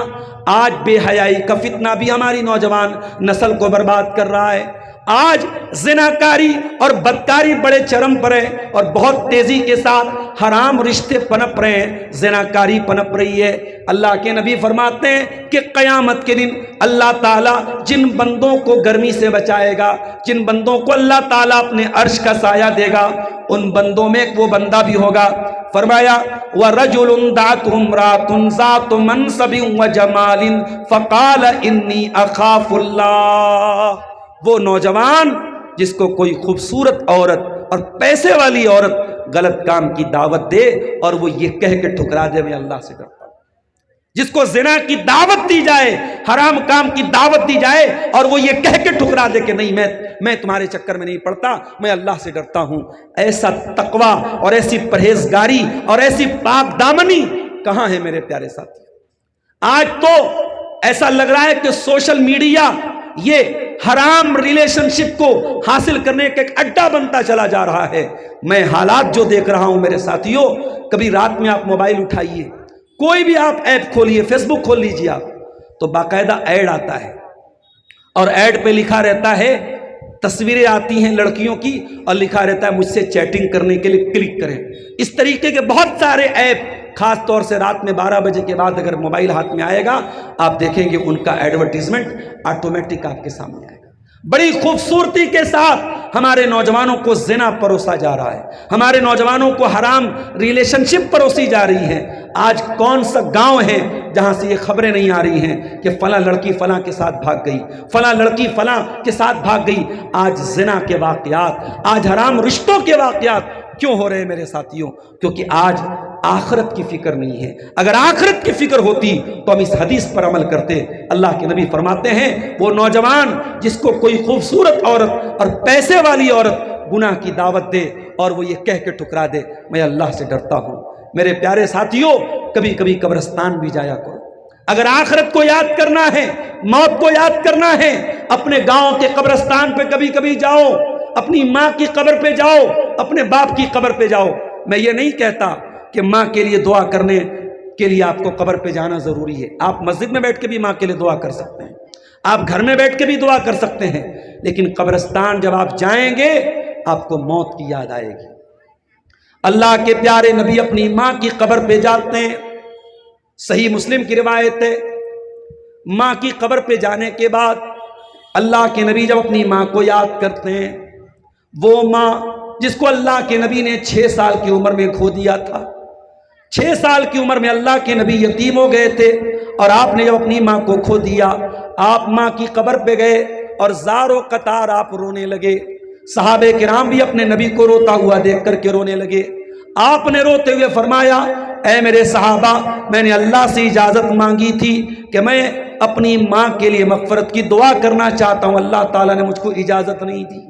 آج بے حیائی کا فتنہ بھی ہماری نوجوان نسل کو برباد کر رہا ہے۔ آج زناکاری اور بدکاری بڑے چرم پر ہے اور بہت تیزی کے ساتھ حرام رشتے پنپ رہے ہیں، زناکاری پنپ رہی ہے۔ اللہ کے نبی فرماتے ہیں کہ قیامت کے دن اللہ تعالیٰ جن بندوں کو گرمی سے بچائے گا، جن بندوں کو اللہ تعالیٰ اپنے عرش کا سایہ دے گا، ان بندوں میں ایک وہ بندہ بھی ہوگا۔ فرمایا وَرَجُلٌ دَعَتْهُ امْرَأَةٌ ذَاتُ مَنْصَبٍ وَجَمَالٍ فَقَالَ إِنِّي أَخَافُ اللَّهَ، وہ نوجوان جس کو کوئی خوبصورت عورت اور پیسے والی عورت غلط کام کی دعوت دے اور وہ یہ کہہ کے ٹھکرا دے میں اللہ سے ڈرتا ہوں، جس کو زنا کی دعوت دی جائے، حرام کام کی دعوت دی جائے اور وہ یہ کہہ کے ٹھکرا دے کہ نہیں، میں تمہارے چکر میں نہیں پڑتا، میں اللہ سے ڈرتا ہوں۔ ایسا تقوی اور ایسی پرہیزگاری اور ایسی پاک دامنی کہاں ہے میرے پیارے ساتھی؟ آج تو ایسا لگ رہا ہے کہ سوشل میڈیا یہ حرام ریلیشن شپ کو حاصل کرنے کا ایک اڈا بنتا چلا جا رہا ہے۔ میں حالات جو دیکھ رہا ہوں میرے ساتھیوں، کبھی رات میں آپ موبائل اٹھائیے، کوئی بھی آپ ایپ کھولیے، فیس بک کھول لیجیے آپ، تو باقاعدہ ایڈ آتا ہے اور ایڈ پہ لکھا رہتا ہے، تصویریں آتی ہیں لڑکیوں کی اور لکھا رہتا ہے مجھ سے چیٹنگ کرنے کے لیے کلک کریں۔ اس طریقے کے بہت سارے ایپ، خاص طور سے رات میں 12 بجے کے بعد اگر موبائل ہاتھ میں آئے گا آپ دیکھیں گے ان کا ایڈورٹیزمنٹ آٹومیٹک آپ کے سامنے آئے گا۔ بڑی خوبصورتی کے ساتھ ہمارے نوجوانوں کو زنا پروسا جا رہا ہے، ہمارے نوجوانوں کو حرام ریلیشن شپ پروسی جا رہی ہے۔ آج کون سا گاؤں ہے جہاں سے یہ خبریں نہیں آ رہی ہیں کہ فلاں لڑکی فلاں کے ساتھ بھاگ گئی، فلاں لڑکی فلاں کے ساتھ بھاگ گئی۔ آج زنا کے واقعات، آج حرام رشتوں کے واقعات کیوں ہو رہے ہیں میرے ساتھیوں؟ کیونکہ آج آخرت کی فکر نہیں ہے۔ اگر آخرت کی فکر ہوتی تو ہم اس حدیث پر عمل کرتے۔ اللہ کے نبی فرماتے ہیں وہ نوجوان جس کو کوئی خوبصورت عورت اور پیسے والی عورت گناہ کی دعوت دے اور وہ یہ کہہ کے ٹھکرا دے میں اللہ سے ڈرتا ہوں۔ میرے پیارے ساتھیوں، کبھی کبھی قبرستان بھی جایا کرو۔ اگر آخرت کو یاد کرنا ہے، موت کو یاد کرنا ہے، اپنے گاؤں کے قبرستان پہ کبھی کبھی جاؤ، اپنی ماں کی قبر پہ جاؤ، اپنے باپ کی قبر پہ جاؤ۔ میں یہ نہیں کہتا کہ ماں کے لیے دعا کرنے کے لیے آپ کو قبر پہ جانا ضروری ہے۔ آپ مسجد میں بیٹھ کے بھی ماں کے لیے دعا کر سکتے ہیں، آپ گھر میں بیٹھ کے بھی دعا کر سکتے ہیں، لیکن قبرستان جب آپ جائیں گے آپ کو موت کی یاد آئے گی۔ اللہ کے پیارے نبی اپنی ماں کی قبر پہ جاتے ہیں، صحیح مسلم کی روایت ہے۔ ماں کی قبر پہ جانے کے بعد اللہ کے نبی جب اپنی ماں کو یاد کرتے ہیں، وہ ماں جس کو اللہ کے نبی نے 6 سال کی عمر میں کھو دیا تھا، 6 سال کی عمر میں اللہ کے نبی یتیم ہو گئے تھے، اور آپ نے جب اپنی ماں کو کھو دیا، آپ ماں کی قبر پہ گئے اور زار و قطار آپ رونے لگے۔ صحابہ کرام بھی اپنے نبی کو روتا ہوا دیکھ کر کے رونے لگے۔ آپ نے روتے ہوئے فرمایا اے میرے صحابہ، میں نے اللہ سے اجازت مانگی تھی کہ میں اپنی ماں کے لیے مغفرت کی دعا کرنا چاہتا ہوں، اللہ تعالیٰ نے مجھ کو اجازت نہیں دی۔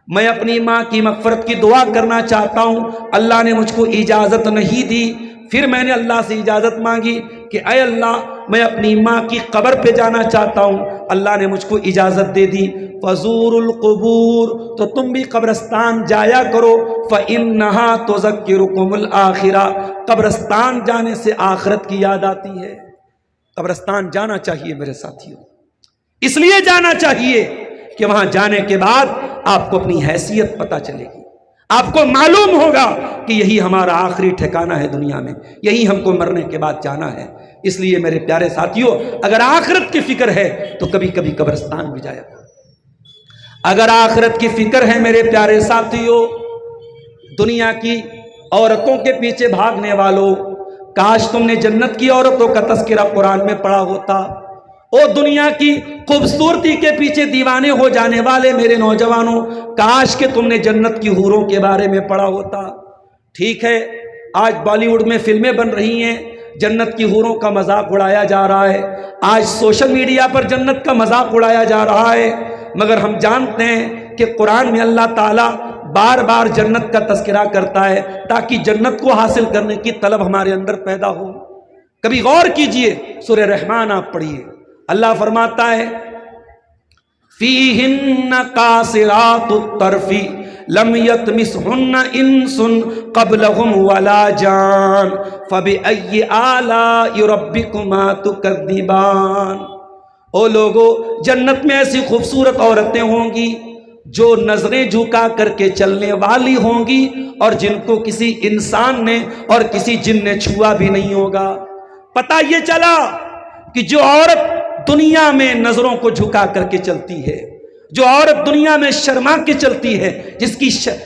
میں اپنی ماں کی مغفرت کی دعا کرنا چاہتا ہوں، اللہ نے مجھ کو اجازت نہیں دی۔ پھر میں نے اللہ سے اجازت مانگی کہ اے اللہ میں اپنی ماں کی قبر پہ جانا چاہتا ہوں، اللہ نے مجھ کو اجازت دے دی۔ فزور القبور، تو تم بھی قبرستان جایا کرو، فإنہا تذکرکم الآخرہ، قبرستان جانے سے آخرت کی یاد آتی ہے۔ قبرستان جانا چاہیے میرے ساتھیوں، اس لیے جانا چاہیے کہ وہاں جانے کے بعد آپ کو اپنی حیثیت پتہ چلے گی، آپ کو معلوم ہوگا کہ یہی ہمارا آخری ٹھکانہ ہے دنیا میں، یہی ہم کو مرنے کے بعد جانا ہے۔ اس لیے میرے پیارے ساتھیوں، اگر آخرت کی فکر ہے تو کبھی کبھی قبرستان بھی جایا کرو۔ اگر آخرت کی فکر ہے میرے پیارے ساتھیوں، دنیا کی عورتوں کے پیچھے بھاگنے والوں، کاش تم نے جنت کی عورتوں کا تذکرہ قرآن میں پڑھا ہوتا۔ او دنیا کی خوبصورتی کے پیچھے دیوانے ہو جانے والے میرے نوجوانوں، کاش کہ تم نے جنت کی حوروں کے بارے میں پڑھا ہوتا۔ ٹھیک ہے، آج بالی ووڈ میں فلمیں بن رہی ہیں، جنت کی حوروں کا مذاق اڑایا جا رہا ہے، آج سوشل میڈیا پر جنت کا مذاق اڑایا جا رہا ہے، مگر ہم جانتے ہیں کہ قرآن میں اللہ تعالیٰ بار بار جنت کا تذکرہ کرتا ہے تاکہ جنت کو حاصل کرنے کی طلب ہمارے اندر پیدا ہو۔ کبھی غور کیجئے، سورہ رحمان آپ پڑھیے، اللہ فرماتا ہے فیہن قاصرات الطرف لم یطمثہن انس قبلہم ولا جان فبأی آلاء ربکما تکذبان۔ او لوگو، جنت میں ایسی خوبصورت عورتیں ہوں گی جو نظریں جھکا کر کے چلنے والی ہوں گی اور جن کو کسی انسان نے اور کسی جن نے چھوا بھی نہیں ہوگا۔ پتہ یہ چلا کہ جو عورت دنیا میں نظروں کو جھکا کر کے چلتی ہے، جو عورت دنیا میں شرما کے چلتی ہے،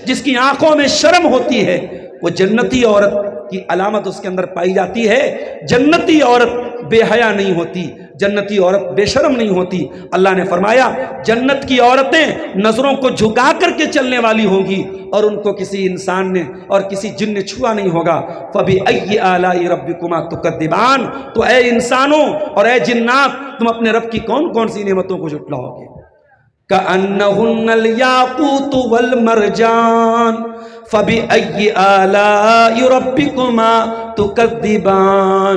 جس کی آنکھوں میں شرم ہوتی ہے، وہ جنتی عورت کی علامت اس کے اندر پائی جاتی ہے۔ جنتی عورت بے حیا نہیں ہوتی، جنتی عورت بے شرم نہیں ہوتی۔ اللہ نے فرمایا جنت کی عورتیں نظروں کو جھکا کر کے چلنے والی ہوں گی اور ان کو کسی انسان نے اور کسی جن نے چھوا نہیں ہوگا۔ فَبِأَيِّ آلَاءِ رَبِّكُمَا تُكَذِّبَانِ، تو اے انسانوں اور اے جنات، تم اپنے رب کی کون کون سی نعمتوں کو جھٹلاؤ گے؟ كأنهن الياقوت والمرجان فبأي آلاء ربكما تكذبان۔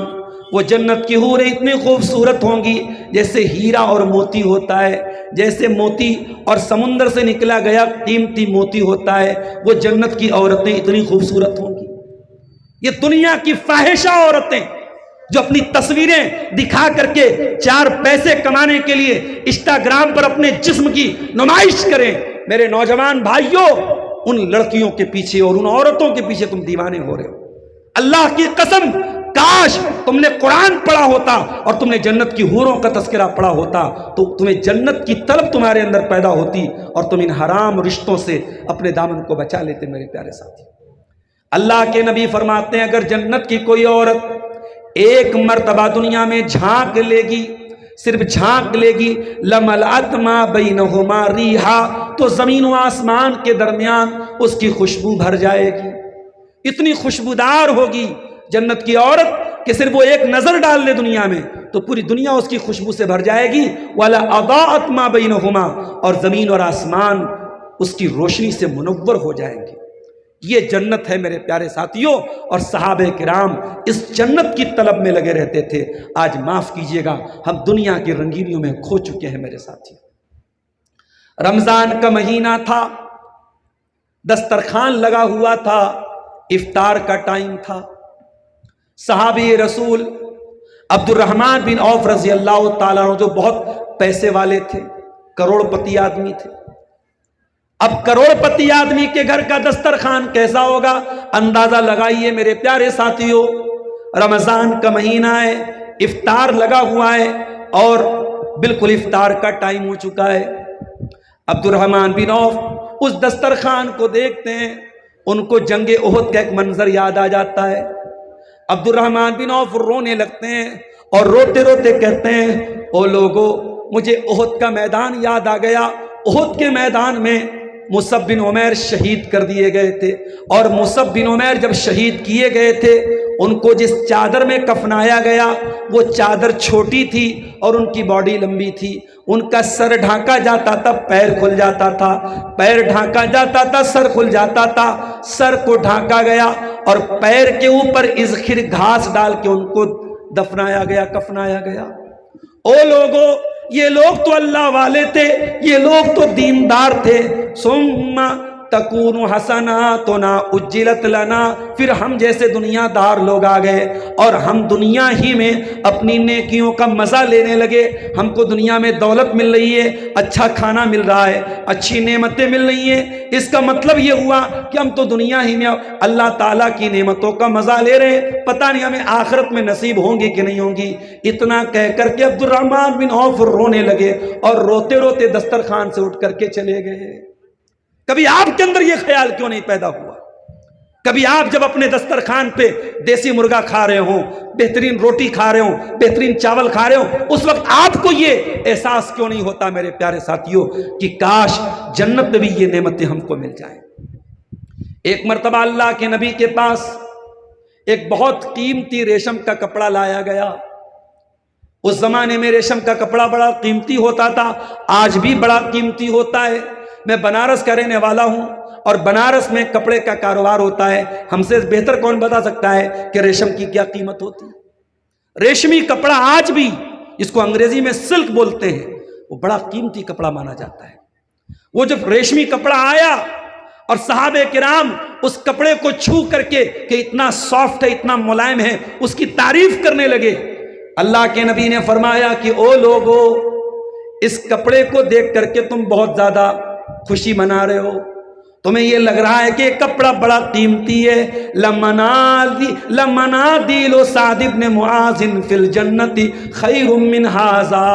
وہ جنت کی حوریں اتنی خوبصورت ہوں گی جیسے ہیرا اور موتی ہوتا ہے، جیسے موتی اور سمندر سے نکلا گیا قیمتی موتی ہوتا ہے، وہ جنت کی عورتیں اتنی خوبصورت ہوں گی۔ یہ دنیا کی فاحشہ عورتیں جو اپنی تصویریں دکھا کر کے 4 پیسے کمانے کے لیے انسٹاگرام پر اپنے جسم کی نمائش کریں، میرے نوجوان بھائیوں، ان لڑکیوں کے پیچھے اور ان عورتوں کے پیچھے تم دیوانے ہو رہے ہو۔ اللہ کی قسم، کاش تم نے قرآن پڑھا ہوتا اور تم نے جنت کی حوروں کا تذکرہ پڑھا ہوتا تو تمہیں جنت کی طلب تمہارے اندر پیدا ہوتی اور تم ان حرام رشتوں سے اپنے دامن کو بچا لیتے۔ میرے پیارے ساتھی، اللہ کے نبی فرماتے ہیں اگر جنت کی کوئی عورت ایک مرتبہ دنیا میں جھانک لے گی، صرف جھانک لے گی، لملأت ما بینہما ریحا، تو زمین و آسمان کے درمیان اس کی خوشبو بھر جائے گی۔ اتنی خوشبودار ہوگی جنت کی عورت کہ صرف وہ ایک نظر ڈال لے دنیا میں تو پوری دنیا اس کی خوشبو سے بھر جائے گی۔ ولا اضاءت ما بینہما، اور زمین اور آسمان اس کی روشنی سے منور ہو جائیں گے۔ یہ جنت ہے میرے پیارے ساتھیوں، اور صحابہ کرام اس جنت کی طلب میں لگے رہتے تھے۔ آج معاف کیجئے گا، ہم دنیا کی رنگینیوں میں کھو چکے ہیں میرے ساتھی۔ رمضان کا مہینہ تھا، دسترخوان لگا ہوا تھا، افطار کا ٹائم تھا۔ صحابی رسول عبد الرحمن بن عوف رضی اللہ تعالیٰ عنہ جو بہت پیسے والے تھے، کروڑ پتی آدمی تھے۔ اب کروڑ پتی آدمی کے گھر کا دسترخوان کیسا ہوگا اندازہ لگائیے میرے پیارے ساتھیوں۔ رمضان کا مہینہ ہے، افطار لگا ہوا ہے اور بالکل افطار کا ٹائم ہو چکا ہے۔ عبد الرحمن بن عوف اس دسترخوان کو دیکھتے ہیں، ان کو جنگ احد کا ایک منظر یاد آ جاتا ہے۔ عبد الرحمن بن عوف رونے لگتے ہیں اور روتے روتے کہتے ہیں او لوگو، مجھے احد کا میدان یاد آ گیا۔ احد کے میدان میں مصعب بن عمیر شہید کر دیے گئے تھے، اور مصعب بن عمیر جب شہید کیے گئے تھے ان کو جس چادر میں کفنایا گیا وہ چادر چھوٹی تھی اور ان کی باڈی لمبی تھی۔ ان کا سر ڈھانکا جاتا تھا، پیر کھل جاتا تھا، پیر ڈھانکا جاتا تھا، سر کھل جاتا تھا۔ سر کو ڈھانکا گیا اور پیر کے اوپر اذخر گھاس ڈال کے ان کو دفنایا گیا، کفنایا گیا۔ او لوگو، یہ لوگ تو اللہ والے تھے، یہ لوگ تو دیندار تھے۔ ثم تکون حسناتنا اجلت لنا، پھر ہم جیسے دنیا دار لوگ آ گئے اور ہم دنیا ہی میں اپنی نیکیوں کا مزہ لینے لگے۔ ہم کو دنیا میں دولت مل رہی ہے، اچھا کھانا مل رہا ہے، اچھی نعمتیں مل رہی ہیں۔ اس کا مطلب یہ ہوا کہ ہم تو دنیا ہی میں اللہ تعالیٰ کی نعمتوں کا مزہ لے رہے ہیں، پتہ نہیں ہمیں آخرت میں نصیب ہوں گی کہ نہیں ہوں گی۔ اتنا کہہ کر کے عبد الرحمن بن عوف رونے لگے اور روتے روتے دسترخوان سے اٹھ کر کے چلے گئے۔ کبھی آپ کے اندر یہ خیال کیوں نہیں پیدا ہوا؟ کبھی آپ جب اپنے دسترخوان پہ دیسی مرغا کھا رہے ہوں، بہترین روٹی کھا رہے ہوں، بہترین چاول کھا رہے ہوں، اس وقت آپ کو یہ احساس کیوں نہیں ہوتا میرے پیارے ساتھیوں کہ کاش جنت میں بھی یہ نعمتیں ہم کو مل جائیں۔ ایک مرتبہ اللہ کے نبی کے پاس ایک بہت قیمتی ریشم کا کپڑا لایا گیا۔ اس زمانے میں ریشم کا کپڑا بڑا قیمتی ہوتا تھا، آج بھی بڑا قیمتی ہوتا ہے۔ میں بنارس کا رہنے والا ہوں اور بنارس میں کپڑے کا کاروبار ہوتا ہے۔ ہم سے بہتر کون بتا سکتا ہے کہ ریشم کی کیا قیمت ہوتی ہے؟ ریشمی کپڑا آج بھی اس کو انگریزی میں سلک بولتے ہیں، وہ بڑا قیمتی کپڑا مانا جاتا ہے۔ وہ جب ریشمی کپڑا آیا اور صحابہ کرام اس کپڑے کو چھو کر کے کہ اتنا سافٹ ہے، اتنا ملائم ہے، اس کی تعریف کرنے لگے۔ اللہ کے نبی نے فرمایا کہ او لوگو، اس کپڑے کو دیکھ کر کے تم بہت زیادہ خوشی منا رہے ہو، تمہیں یہ لگ رہا ہے کہ یہ کپڑا بڑا قیمتی ہے۔ لمنادیل سعد بن معاذ فی الجنت خیر من ھذا،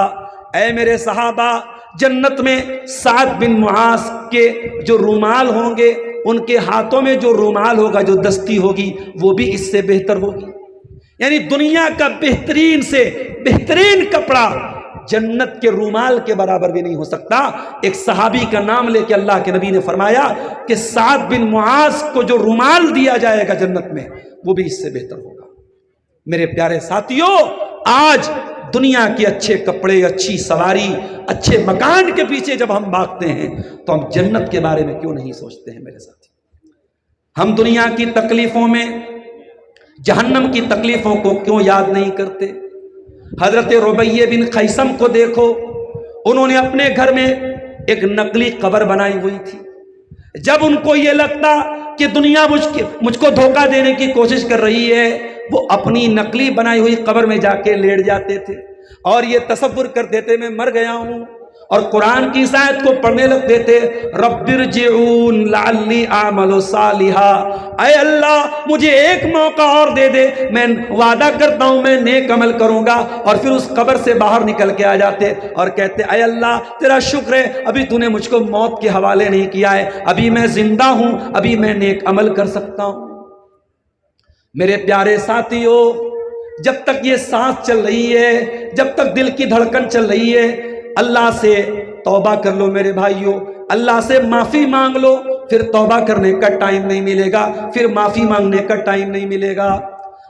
اے میرے صحابہ، جنت میں سعد بن معاذ کے جو رومال ہوں گے، ان کے ہاتھوں میں جو رومال ہوگا، جو دستی ہوگی، وہ بھی اس سے بہتر ہوگی۔ یعنی دنیا کا بہترین سے بہترین کپڑا جنت کے رومال کے برابر بھی نہیں ہو سکتا۔ ایک صحابی کا نام لے کے اللہ کے نبی نے فرمایا کہ سعد بن معاذ کو جو رومال دیا جائے گا جنت میں، وہ بھی اس سے بہتر ہوگا۔ میرے پیارے ساتھیوں، آج دنیا کے اچھے کپڑے، اچھی سواری، اچھے مکان کے پیچھے جب ہم بھاگتے ہیں تو ہم جنت کے بارے میں کیوں نہیں سوچتے ہیں؟ میرے ساتھی، ہم دنیا کی تکلیفوں میں جہنم کی تکلیفوں کو کیوں یاد نہیں کرتے؟ حضرت ربیع بن خیثم کو دیکھو، انہوں نے اپنے گھر میں ایک نقلی قبر بنائی ہوئی تھی۔ جب ان کو یہ لگتا کہ دنیا مجھ کو دھوکہ دینے کی کوشش کر رہی ہے، وہ اپنی نقلی بنائی ہوئی قبر میں جا کے لیٹ جاتے تھے اور یہ تصور کرتے تھے میں مر گیا ہوں، اور قرآن کی اس آیت کو پڑھنے لگتے تھے، رب ارجعون لعلی اعمل صالحا، اے اللہ مجھے ایک موقع اور دے دے، میں وعدہ کرتا ہوں میں نیک عمل کروں گا۔ اور پھر اس قبر سے باہر نکل کے آ جاتے اور کہتے، اے اللہ تیرا شکر ہے، ابھی تو نے مجھ کو موت کے حوالے نہیں کیا ہے، ابھی میں زندہ ہوں، ابھی میں نیک عمل کر سکتا ہوں۔ میرے پیارے ساتھیوں، جب تک یہ سانس چل رہی ہے، جب تک دل کی دھڑکن چل رہی ہے، اللہ سے توبہ کر لو میرے بھائیوں، اللہ سے معافی مانگ لو۔ پھر توبہ کرنے کا ٹائم نہیں ملے گا، پھر معافی مانگنے کا ٹائم نہیں ملے گا۔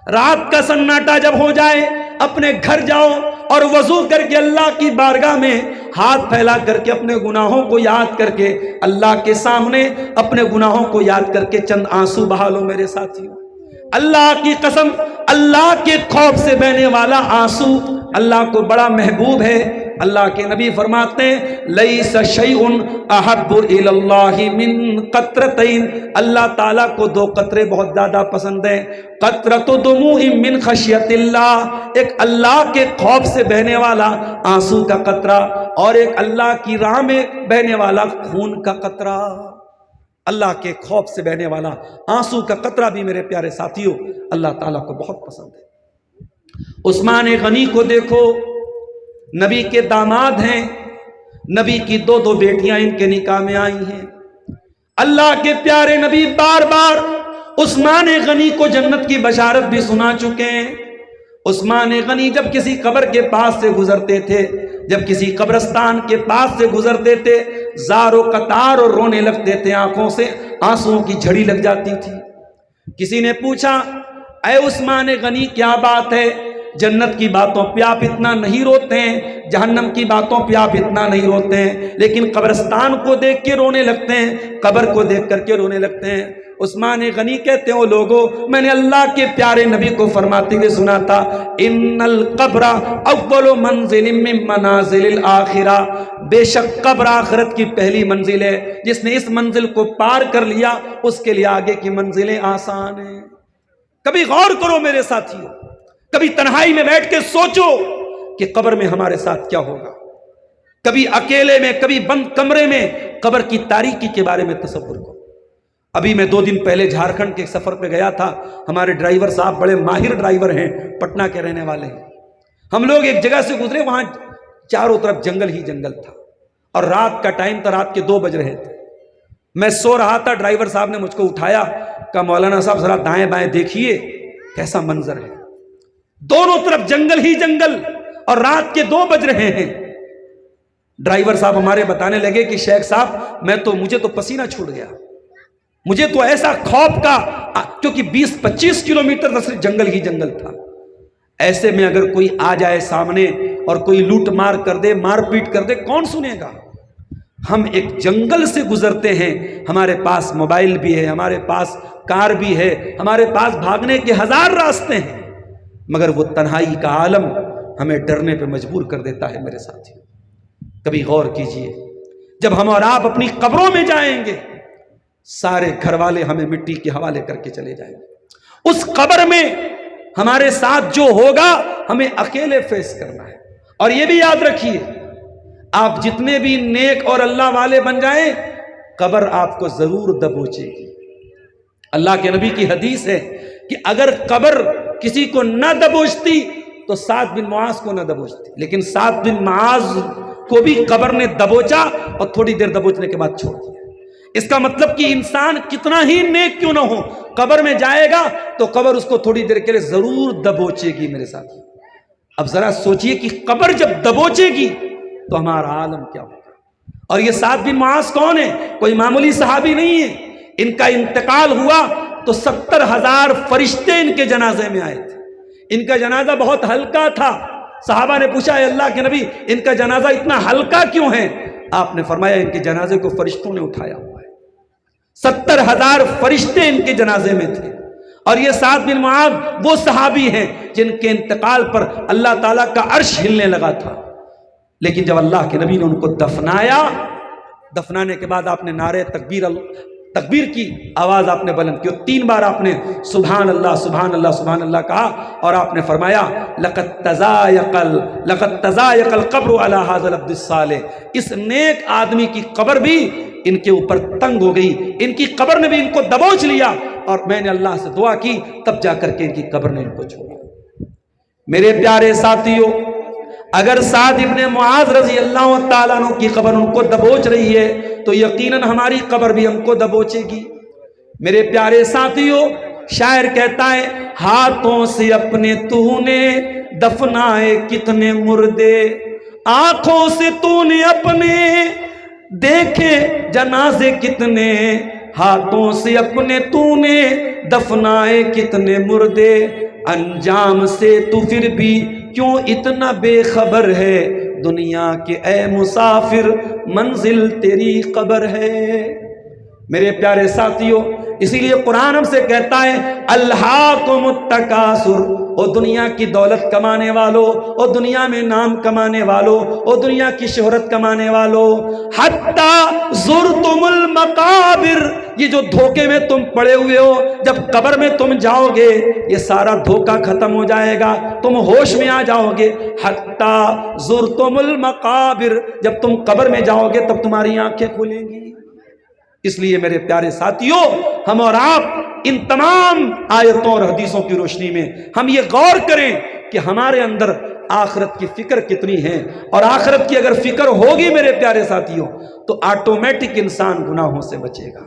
رات کا سناٹا جب ہو جائے، اپنے گھر جاؤ اور وضو کر کے اللہ کی بارگاہ میں ہاتھ پھیلا کر کے اپنے گناہوں کو یاد کر کے اللہ کے سامنے اپنے گناہوں کو یاد کر کے چند آنسو بہا لو میرے ساتھیوں۔ اللہ کی قسم، اللہ کے خوف سے بہنے والا آنسو اللہ کو بڑا محبوب ہے۔ اللہ کے نبی فرماتے ہیں، لیس شیء احب الی اللہ من قطرتین، اللہ تعالیٰ کو دو قطرے بہت زیادہ پسند ہیں، قطرۃ دموع من خشیت اللہ، ایک اللہ کے خوف سے بہنے والا آنسو کا قطرہ، اور ایک اللہ کی راہ میں بہنے والا خون کا قطرہ۔ اللہ کے خوف سے بہنے والا آنسو کا قطرہ بھی میرے پیارے ساتھیوں اللہ تعالیٰ کو بہت پسند ہے۔ عثمان غنی کو دیکھو، نبی کے داماد ہیں، نبی کی دو بیٹیاں ان کے نکاح میں آئی ہیں۔ اللہ کے پیارے نبی بار بار عثمان غنی کو جنت کی بشارت بھی سنا چکے ہیں۔ عثمان غنی جب کسی قبر کے پاس سے گزرتے تھے، جب کسی قبرستان کے پاس سے گزرتے تھے، زار و قطار اور رونے لگتے تھے، آنکھوں سے آنسوؤں کی جھڑی لگ جاتی تھی۔ کسی نے پوچھا، اے عثمان غنی کیا بات ہے، جنت کی باتوں پہ آپ اتنا نہیں روتے ہیں، جہنم کی باتوں پہ آپ اتنا نہیں روتے ہیں، لیکن قبرستان کو دیکھ کے رونے لگتے ہیں، قبر کو دیکھ کر کے رونے لگتے ہیں۔ عثمان غنی کہتے ہیں، لوگوں میں نے اللہ کے پیارے نبی کو فرماتے ہوئے سنا تھا، ان القبر اول منزل من منازل الآخرہ، بے شک قبر آخرت کی پہلی منزل ہے، جس نے اس منزل کو پار کر لیا اس کے لیے آگے کی منزلیں آسان ہیں۔ کبھی غور کرو میرے ساتھیوں، کبھی تنہائی میں بیٹھ کے سوچو کہ قبر میں ہمارے ساتھ کیا ہوگا، کبھی اکیلے میں، کبھی بند کمرے میں قبر کی تاریکی کے بارے میں تصور کرو۔ ابھی میں 2 دن پہلے جھارکھنڈ کے سفر پہ گیا تھا، ہمارے ڈرائیور صاحب بڑے ماہر ڈرائیور ہیں، پٹنہ کے رہنے والے ہیں۔ ہم لوگ ایک جگہ سے گزرے، وہاں چاروں طرف جنگل ہی جنگل تھا اور رات کا ٹائم تھا، رات کے 2 بج رہے تھے۔ میں سو رہا تھا، ڈرائیور صاحب نے مجھ کو اٹھایا، کہا مولانا صاحب ذرا دائیں بائیں دیکھیے کیسا منظر ہے، دونوں طرف جنگل ہی جنگل اور رات کے 2 بج رہے ہیں۔ ڈرائیور صاحب ہمارے بتانے لگے کہ شیخ صاحب مجھے تو پسینہ چھوٹ گیا، مجھے تو ایسا خوف کا، کیونکہ 20-25 کلومیٹر صرف جنگل ہی جنگل تھا۔ ایسے میں اگر کوئی آ جائے سامنے اور کوئی لوٹ مار کر دے، مار پیٹ کر دے، کون سنے گا؟ ہم ایک جنگل سے گزرتے ہیں، ہمارے پاس موبائل بھی ہے، ہمارے پاس کار بھی ہے، ہمارے پاس بھاگنے کے 1000 راستے ہیں، مگر وہ تنہائی کا عالم ہمیں ڈرنے پہ مجبور کر دیتا ہے میرے ساتھی. کبھی غور کیجئے، جب ہم اور آپ اپنی قبروں میں جائیں گے، سارے گھر والے ہمیں مٹی کے حوالے کر کے چلے جائیں گے. اس قبر میں ہمارے ساتھ جو ہوگا ہمیں اکیلے فیس کرنا ہے. اور یہ بھی یاد رکھیے، آپ جتنے بھی نیک اور اللہ والے بن جائیں، قبر آپ کو ضرور دبوچے گی. اللہ کے نبی کی حدیث ہے کہ اگر قبر کسی کو نہ دبوچتی تو سعد بن معاذ کو نہ دبوچتی، لیکن سعد بن معاذ کو بھی قبر نے دبوچا اور تھوڑی دیر دبوچنے کے بعد چھوڑ دیا. اس کا مطلب کہ انسان کتنا ہی نیک کیوں نہ ہو، قبر میں جائے گا تو قبر اس کو تھوڑی دیر کے لیے ضرور دبوچے گی میرے ساتھ. اب ذرا سوچئے کہ قبر جب دبوچے گی تو ہمارا عالم کیا ہوگا. اور یہ سعد بن معاذ کون ہے؟ کوئی معمولی صحابی نہیں ہے. ان کا انتقال ہوا تو 70,000 فرشتے ان کے جنازے میں آئے تھے. ان کا جنازہ بہت ہلکا تھا. صحابہ نے پوچھا، اے اللہ کے نبی، ان کا جنازہ اتنا ہلکا کیوں ہے؟ آپ نے فرمایا، ان کے جنازے کو فرشتوں نے اٹھایا ہوا ہے. 70,000 فرشتے ان کے جنازے میں تھے. اور یہ سعد بن معاذ وہ صحابی ہیں جن کے انتقال پر اللہ تعالیٰ کا عرش ہلنے لگا تھا. لیکن جب اللہ کے نبی نے ان کو دفنایا، دفنانے کے بعد آپ نے نعرے تکبیر کی آواز آپ نے بلند کی، اور 3 بار آپ نے سبحان اللہ سبحان اللہ سبحان اللہ کہا، اور آپ نے فرمایا لقد تضایق القبر علی ھذا العبد الصالح. اس نیک آدمی کی قبر بھی ان کے اوپر تنگ ہو گئی، ان کی قبر نے بھی ان کو دبوچ لیا، اور میں نے اللہ سے دعا کی، تب جا کر کے ان کی قبر نے ان کو چھوڑا. میرے پیارے ساتھیوں، اگر سعد ابن معاذ رضی اللہ تعالیٰ عنہ کی قبر ان کو دبوچ رہی ہے تو یقیناً ہماری قبر بھی ہم کو دبوچے گی. میرے پیارے ساتھیوں، شاعر کہتا ہے، ہاتھوں سے اپنے تو نے دفنائے کتنے مردے، آنکھوں سے تو نے اپنے دیکھے جنازے کتنے، ہاتھوں سے اپنے تو نے دفنائے کتنے مردے، انجام سے تو پھر بھی کیوں اتنا بے خبر ہے، دنیا کے اے مسافر منزل تیری قبر ہے. میرے پیارے ساتھیوں، اسی لیے قرآن ہم سے کہتا ہے الہاکم التکاثر، او دنیا کی دولت کمانے والو، او دنیا میں نام کمانے والو، او دنیا کی شہرت کمانے والو، حتی زرتم المقابر، یہ جو دھوکے میں تم پڑے ہوئے ہو، جب قبر میں تم جاؤ گے یہ سارا دھوکہ ختم ہو جائے گا، تم ہوش میں آ جاؤ گے. حتی زرتم المقابر، جب تم قبر میں جاؤ گے تب تمہاری آنکھیں کھلیں گی. اس لیے میرے پیارے ساتھیوں، ہم اور آپ ان تمام آیتوں اور حدیثوں کی روشنی میں ہم یہ غور کریں کہ ہمارے اندر آخرت کی فکر کتنی ہے. اور آخرت کی اگر فکر ہوگی میرے پیارے ساتھیوں تو آٹومیٹک انسان گناہوں سے بچے گا.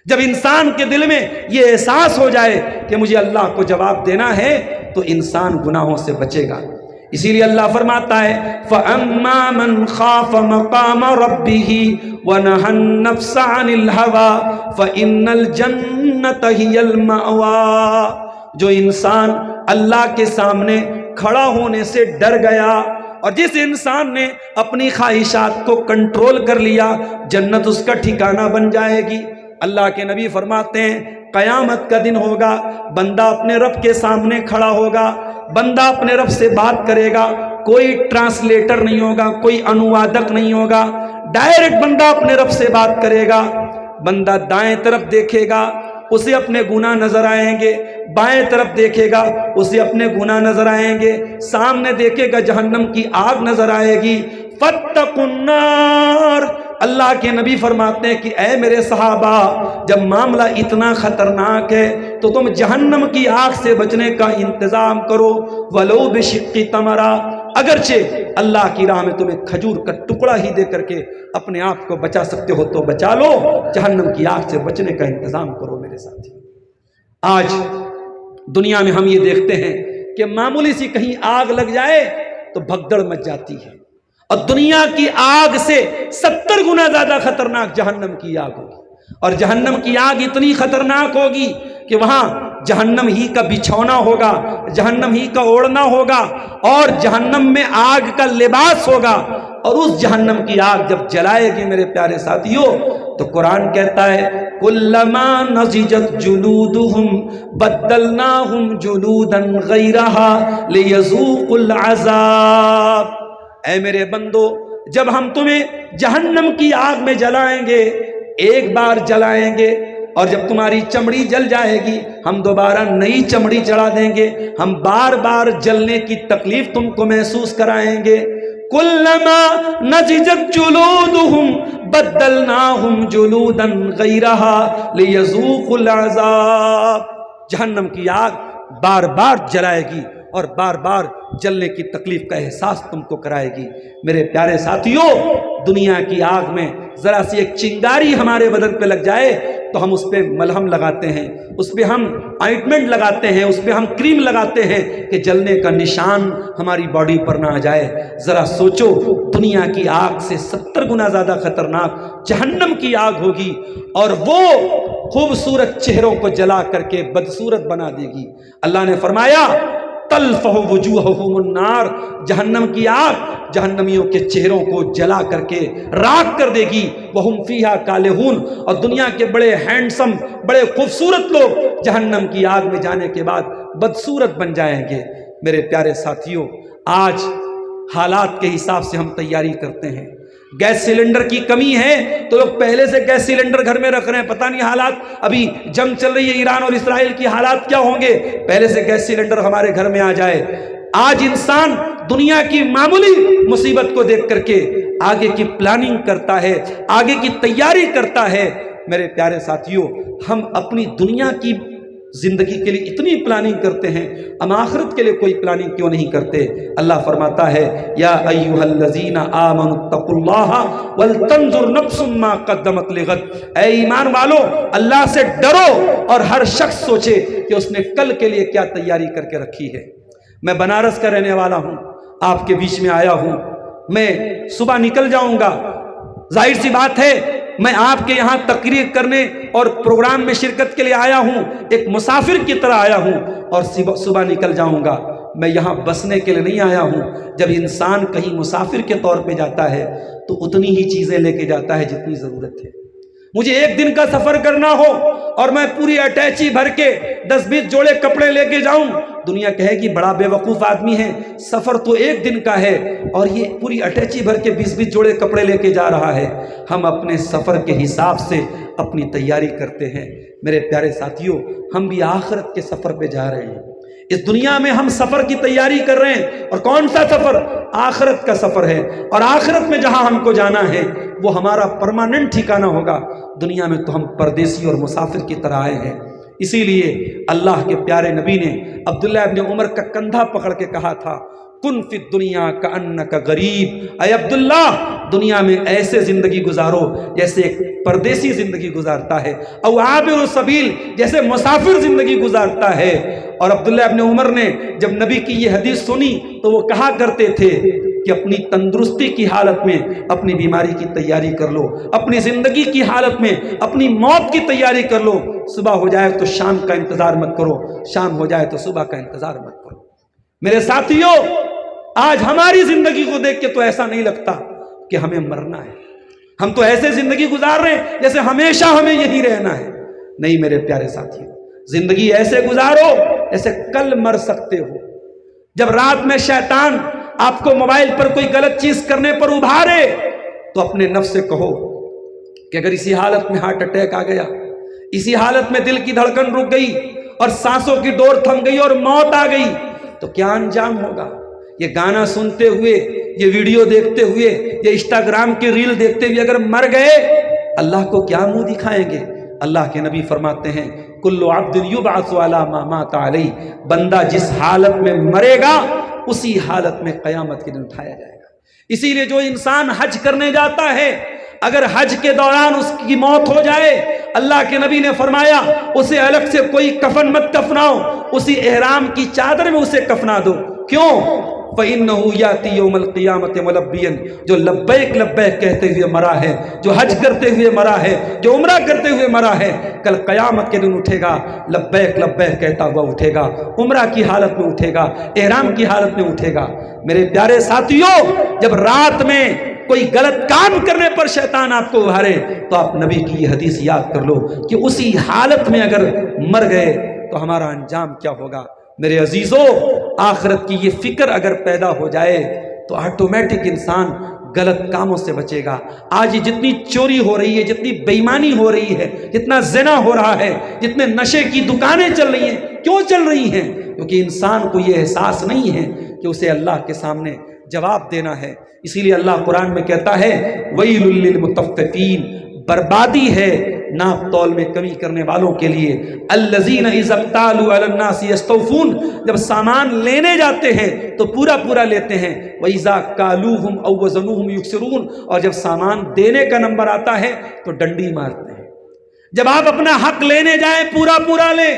جب انسان کے دل میں یہ احساس ہو جائے کہ مجھے اللہ کو جواب دینا ہے تو انسان گناہوں سے بچے گا. اسی لیے اللہ فرماتا ہے فَأَمَّا مَنْ خَافَ مَقَامَ رَبِّهِ وَنَهَى النَّفْسَ عَنِ الْهَوَىٰ فَإِنَّ الْجَنَّةَ هِيَ الْمَأْوَىٰ. جو انسان اللہ کے سامنے کھڑا ہونے سے ڈر گیا اور جس انسان نے اپنی خواہشات کو کنٹرول کر لیا، جنت اس کا ٹھکانہ بن جائے گی. اللہ کے نبی فرماتے ہیں قیامت کا دن ہوگا، بندہ اپنے رب کے سامنے کھڑا ہوگا، بندہ اپنے رب سے بات کرے گا، کوئی ٹرانسلیٹر نہیں ہوگا، کوئی انوادک نہیں ہوگا، ڈائریکٹ بندہ اپنے رب سے بات کرے گا. بندہ دائیں طرف دیکھے گا اسے اپنے گناہ نظر آئیں گے، بائیں طرف دیکھے گا اسے اپنے گناہ نظر آئیں گے، سامنے دیکھے گا جہنم کی آگ نظر آئے گی. فَاتَّقُوا النَّارَ، اللہ کے نبی فرماتے ہیں کہ اے میرے صحابہ، جب معاملہ اتنا خطرناک ہے تو تم جہنم کی آگ سے بچنے کا انتظام کرو. وَلَوْ بِشِقِّ تَمْرَةٍ، اگرچہ اللہ کی راہ میں تمہیں کھجور کا ٹکڑا ہی دے کر کے اپنے آپ کو بچا سکتے ہو تو بچا لو، جہنم کی آگ سے بچنے کا انتظام کرو میرے ساتھی. آج دنیا میں ہم یہ دیکھتے ہیں کہ معمولی سی کہیں آگ لگ جائے تو بھگدڑ مچ جاتی ہے، اور دنیا کی آگ سے 70 گنا زیادہ خطرناک جہنم کی آگ ہوگی. اور جہنم کی آگ اتنی خطرناک ہوگی کہ وہاں جہنم ہی کا بچھونا ہوگا، جہنم ہی کا اوڑھنا ہوگا، اور جہنم میں آگ کا لباس ہوگا، اور اس جہنم کی آگ جب جلائے گی میرے پیارے ساتھیوں تو قرآن کہتا ہے کلما نضجت جلودہم بدلناہم جلودا غیرہا لیذوقوا العذاب۔ اے میرے بندو، جب ہم تمہیں جہنم کی آگ میں جلائیں گے، ایک بار جلائیں گے، اور جب تمہاری چمڑی جل جائے گی ہم دوبارہ نئی چمڑی چڑھا دیں گے، ہم بار بار جلنے کی تکلیف تم کو محسوس کرائیں گے۔ کلما نضجت جلودہم بدلناہم جلودا غیرہا لیذوقوا العذاب۔ جہنم کی آگ بار بار جلائے گی اور بار بار جلنے کی تکلیف کا احساس تم کو کرائے گی۔ میرے پیارے ساتھیوں، دنیا کی آگ میں ذرا سی ایک چنگاری ہمارے بدن پہ لگ جائے تو ہم اس پہ ملہم لگاتے ہیں، اس پہ ہم آئنٹمنٹ لگاتے ہیں، اس پہ ہم کریم لگاتے ہیں کہ جلنے کا نشان ہماری باڈی پر نہ آ جائے۔ ذرا سوچو، دنیا کی آگ سے 70 گنا زیادہ خطرناک جہنم کی آگ ہوگی، اور وہ خوبصورت چہروں کو جلا کر کے بدصورت بنا دے گی۔ اللہ نے فرمایا تلفح وجوہہم النار، جہنم کی آگ جہنمیوں کے چہروں کو جلا کر کے راکھ کر دے گی۔ وہم فیہا کالہون، اور دنیا کے بڑے ہینڈسم، بڑے خوبصورت لوگ جہنم کی آگ میں جانے کے بعد بدصورت بن جائیں گے۔ میرے پیارے ساتھیوں، آج حالات کے حساب سے ہم تیاری کرتے ہیں۔ گیس سلنڈر کی کمی ہے تو لوگ پہلے سے گیس سلنڈر گھر میں رکھ رہے ہیں، پتہ نہیں حالات، ابھی جنگ چل رہی ہے ایران اور اسرائیل کی، حالات کیا ہوں گے، پہلے سے گیس سلنڈر ہمارے گھر میں آ جائے۔ آج انسان دنیا کی معمولی مصیبت کو دیکھ کر کے آگے کی پلاننگ کرتا ہے، آگے کی تیاری کرتا ہے۔ میرے پیارے ساتھیوں، ہم اپنی دنیا کی زندگی کے لیے اتنی پلاننگ کرتے ہیں، ہم آخرت کے لیے کوئی پلاننگ کیوں نہیں کرتے؟ اللہ فرماتا ہے یا ایھا الذین آمنوا اتقوا اللہ ولتنظر نفس ما قدمت لغد، اے ایمان والو اللہ سے ڈرو اور ہر شخص سوچے کہ اس نے کل کے لیے کیا تیاری کر کے رکھی ہے۔ میں بنارس کا رہنے والا ہوں، آپ کے بیچ میں آیا ہوں، میں صبح نکل جاؤں گا، ظاہر سی بات ہے میں آپ کے یہاں تقریر کرنے اور پروگرام میں شرکت کے لیے آیا ہوں، ایک مسافر کی طرح آیا ہوں اور صبح نکل جاؤں گا۔ میں یہاں بسنے کے لیے نہیں آیا ہوں۔ جب انسان کہیں مسافر کے طور پہ جاتا ہے تو اتنی ہی چیزیں لے کے جاتا ہے جتنی ضرورت ہے۔ مجھے ایک دن کا سفر کرنا ہو اور میں پوری اٹیچی بھر کے 10-20 جوڑے کپڑے لے کے جاؤں، دنیا کہے گی بڑا بے وقوف آدمی ہے، سفر تو ایک دن کا ہے اور یہ پوری اٹیچی بھر کے 20-20 جوڑے کپڑے لے کے جا رہا ہے۔ ہم اپنے سفر کے حساب سے اپنی تیاری کرتے ہیں۔ میرے پیارے ساتھیوں، ہم بھی آخرت کے سفر پہ جا رہے ہیں۔ اس دنیا میں ہم سفر کی تیاری کر رہے ہیں، اور کون سا سفر؟ آخرت کا سفر ہے، اور آخرت میں جہاں ہم کو جانا ہے وہ ہمارا پرماننٹ ٹھکانہ ہوگا۔ دنیا میں تو ہم پردیسی اور مسافر کی طرح آئے ہیں۔ اسی لیے اللہ کے پیارے نبی نے عبداللہ ابن عمر کا کندھا پکڑ کے کہا تھا کن فی الدنیا کأنک غریب، اے عبداللہ دنیا میں ایسے زندگی گزارو جیسے ایک پردیسی زندگی گزارتا ہے، او عابر السبیل جیسے مسافر زندگی گزارتا ہے۔ اور عبداللہ ابن عمر نے جب نبی کی یہ حدیث سنی تو وہ کہا کرتے تھے کہ اپنی تندرستی کی حالت میں اپنی بیماری کی تیاری کر لو، اپنی زندگی کی حالت میں اپنی موت کی تیاری کر لو۔ صبح ہو جائے تو شام کا انتظار مت کرو، شام ہو جائے تو صبح کا انتظار مت کرو۔ میرے ساتھیوں، آج ہماری زندگی کو دیکھ کے تو ایسا نہیں لگتا کہ ہمیں مرنا ہے۔ ہم تو ایسے زندگی گزار رہے ہیں جیسے ہمیشہ ہمیں یہی رہنا ہے۔ نہیں میرے پیارے ساتھیوں، زندگی ایسے گزارو جیسے کل مر سکتے ہو۔ جب رات میں شیطان آپ کو موبائل پر کوئی غلط چیز کرنے پر ابھارے تو اپنے نفس سے کہو کہ اگر اسی حالت میں ہارٹ اٹیک آ گیا، اسی حالت میں دل کی دھڑکن رک گئی اور سانسوں کی ڈور تھم گئی اور موت آ گئی تو کیا انجام ہوگا؟ یہ گانا سنتے ہوئے، یہ ویڈیو دیکھتے ہوئے، یہ انسٹاگرام کی ریل دیکھتے ہوئے اگر مر گئے، اللہ کو کیا منہ دکھائیں گے؟ اللہ کے نبی فرماتے ہیں کل عبد یبعث علی ما مات علیہ، بندہ جس حالت میں مرے گا اسی حالت میں قیامت کے دن اٹھایا جائے گا۔ اسی لیے جو انسان حج کرنے جاتا ہے، اگر حج کے دوران اس کی موت ہو جائے، اللہ کے نبی نے فرمایا اسے الگ سے کوئی کفن مت کفناؤ، اسی احرام کی چادر میں اسے کفنا دو۔ کیوں؟ فَإِنَّهُ يَأْتِي يَوْمَ الْقِيَامَةِ مُلَبِّيًا، جو لبیک لبیک کہتے ہوئے مرا ہے، جو حج کرتے ہوئے مرا ہے، جو عمرہ کرتے ہوئے مرا ہے، کل قیامت کے دن اٹھے گا، لبیک لبیک کہتا ہوا اٹھے گا، عمرہ کی حالت میں اٹھے گا، احرام کی حالت میں اٹھے گا۔ میرے پیارے ساتھیوں، جب رات میں کوئی غلط کام کرنے پر شیطان آپ کو ابھارے تو آپ نبی کی یہ حدیث یاد کر لو کہ اسی حالت میں اگر مر گئے تو ہمارا انجام کیا ہوگا۔ میرے عزیزو، آخرت کی یہ فکر اگر پیدا ہو جائے تو آٹومیٹک انسان غلط کاموں سے بچے گا۔ آج یہ جتنی چوری ہو رہی ہے، جتنی بے ایمانی ہو رہی ہے، جتنا زنا ہو رہا ہے، جتنے نشے کی دکانیں چل رہی ہیں، کیوں چل رہی ہیں؟ کیونکہ انسان کو یہ احساس نہیں ہے کہ اسے اللہ کے سامنے جواب دینا ہے۔ اسی لیے اللہ قرآن میں کہتا ہے وَيْلٌ لِّلْمُطَفِّفِينَ، بربادی ہے ناپ تول میں کمی کرنے والوں کے لیے۔ الَّذِينَ إِذَا اكْتَالُوا عَلَى النَّاسِ يَسْتَوْفُونَ، جب سامان لینے جاتے ہیں تو پورا پورا لیتے ہیں۔ وَإِذَا كَالُوهُمْ أَوْ وَزَنُوهُمْ يُخْسِرُونَ، اور جب سامان دینے کا نمبر آتا ہے تو ڈنڈی مارتے ہیں۔ جب آپ اپنا حق لینے جائیں پورا پورا لیں،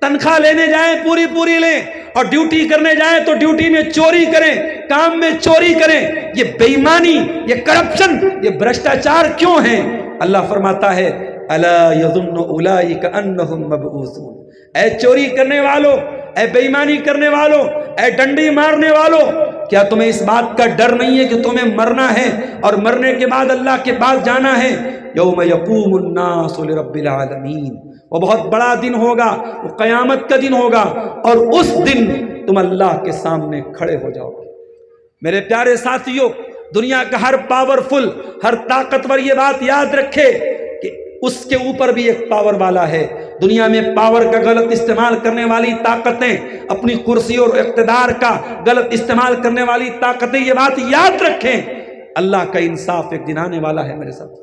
تنخواہ لینے جائیں پوری پوری لیں، اور ڈیوٹی کرنے جائیں تو ڈیوٹی میں چوری کریں، کام میں چوری کریں۔ یہ بے ایمانی، یہ کرپشن، یہ بھرشٹاچار کیوں ہیں؟ اللہ فرماتا ہے الا یظن اولئک انہم مبعوثون، اے چوری کرنے والوں، اے بے ایمانی کرنے والوں، اے ڈنڈی مارنے والوں، کیا تمہیں اس بات کا ڈر نہیں ہے کہ تمہیں مرنا ہے اور مرنے کے بعد اللہ کے پاس جانا ہے؟ یوم یقوم الناس لرب العالمین، وہ بہت بڑا دن ہوگا، وہ قیامت کا دن ہوگا، اور اس دن تم اللہ کے سامنے کھڑے ہو جاؤ گے۔ میرے پیارے ساتھیوں، دنیا کا ہر پاورفل، ہر طاقتور یہ بات یاد رکھے کہ اس کے اوپر بھی ایک پاور والا ہے۔ دنیا میں پاور کا غلط استعمال کرنے والی طاقتیں، اپنی کرسی اور اقتدار کا غلط استعمال کرنے والی طاقتیں، یہ بات یاد رکھیں، اللہ کا انصاف ایک دن آنے والا ہے۔ میرے ساتھ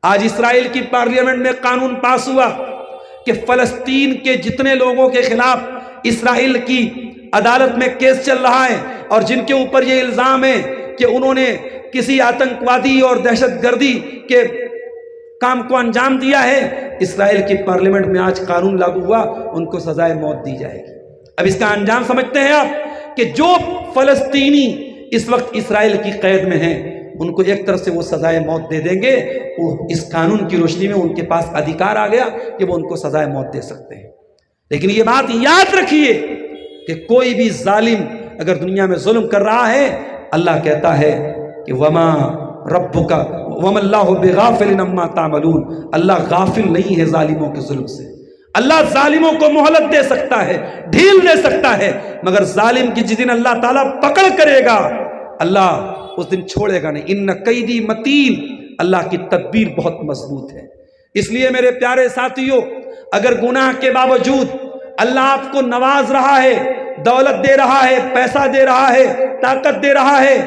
آج اسرائیل کی پارلیمنٹ میں قانون پاس ہوا کہ فلسطین کے جتنے لوگوں کے خلاف اسرائیل کی عدالت میں کیس چل رہا ہے اور جن کے اوپر یہ الزام ہے کہ انہوں نے کسی آتنکوادی اور دہشت گردی کے کام کو انجام دیا ہے، اسرائیل کی پارلیمنٹ میں آج قانون لاگو ہوا، ان کو سزائے موت دی جائے گی۔ اب اس کا انجام سمجھتے ہیں آپ کہ جو فلسطینی اس وقت اسرائیل کی قید میں ہیں ان کو ایک طرف سے وہ سزائے موت دے دیں گے، وہ اس قانون کی روشنی میں ان کے پاس ادھیکار آ گیا کہ وہ ان کو سزائے موت دے سکتے ہیں۔ لیکن یہ بات یاد رکھیے کہ کوئی بھی ظالم اگر دنیا میں ظلم کر رہا ہے، اللہ کہتا ہے کہ وما ربک وما اللہ بغافل عما تعملون، اللہ غافل نہیں ہے ظالموں کے ظلم سے۔ اللہ ظالموں کو مہلت دے سکتا ہے، ڈھیل دے سکتا ہے، مگر ظالم کی جس دن اللہ تعالیٰ پکڑ کرے گا اللہ اس دن چھوڑے گا نہیں۔ ان قیدی متین، اللہ کی تدبیر بہت مضبوط ہے۔ اس لیے میرے پیارے ساتھیوں، اگر گناہ کے باوجود اللہ آپ کو نواز رہا ہے، دولت دے رہا ہے، پیسہ دے رہا ہے، طاقت دے رہا ہے،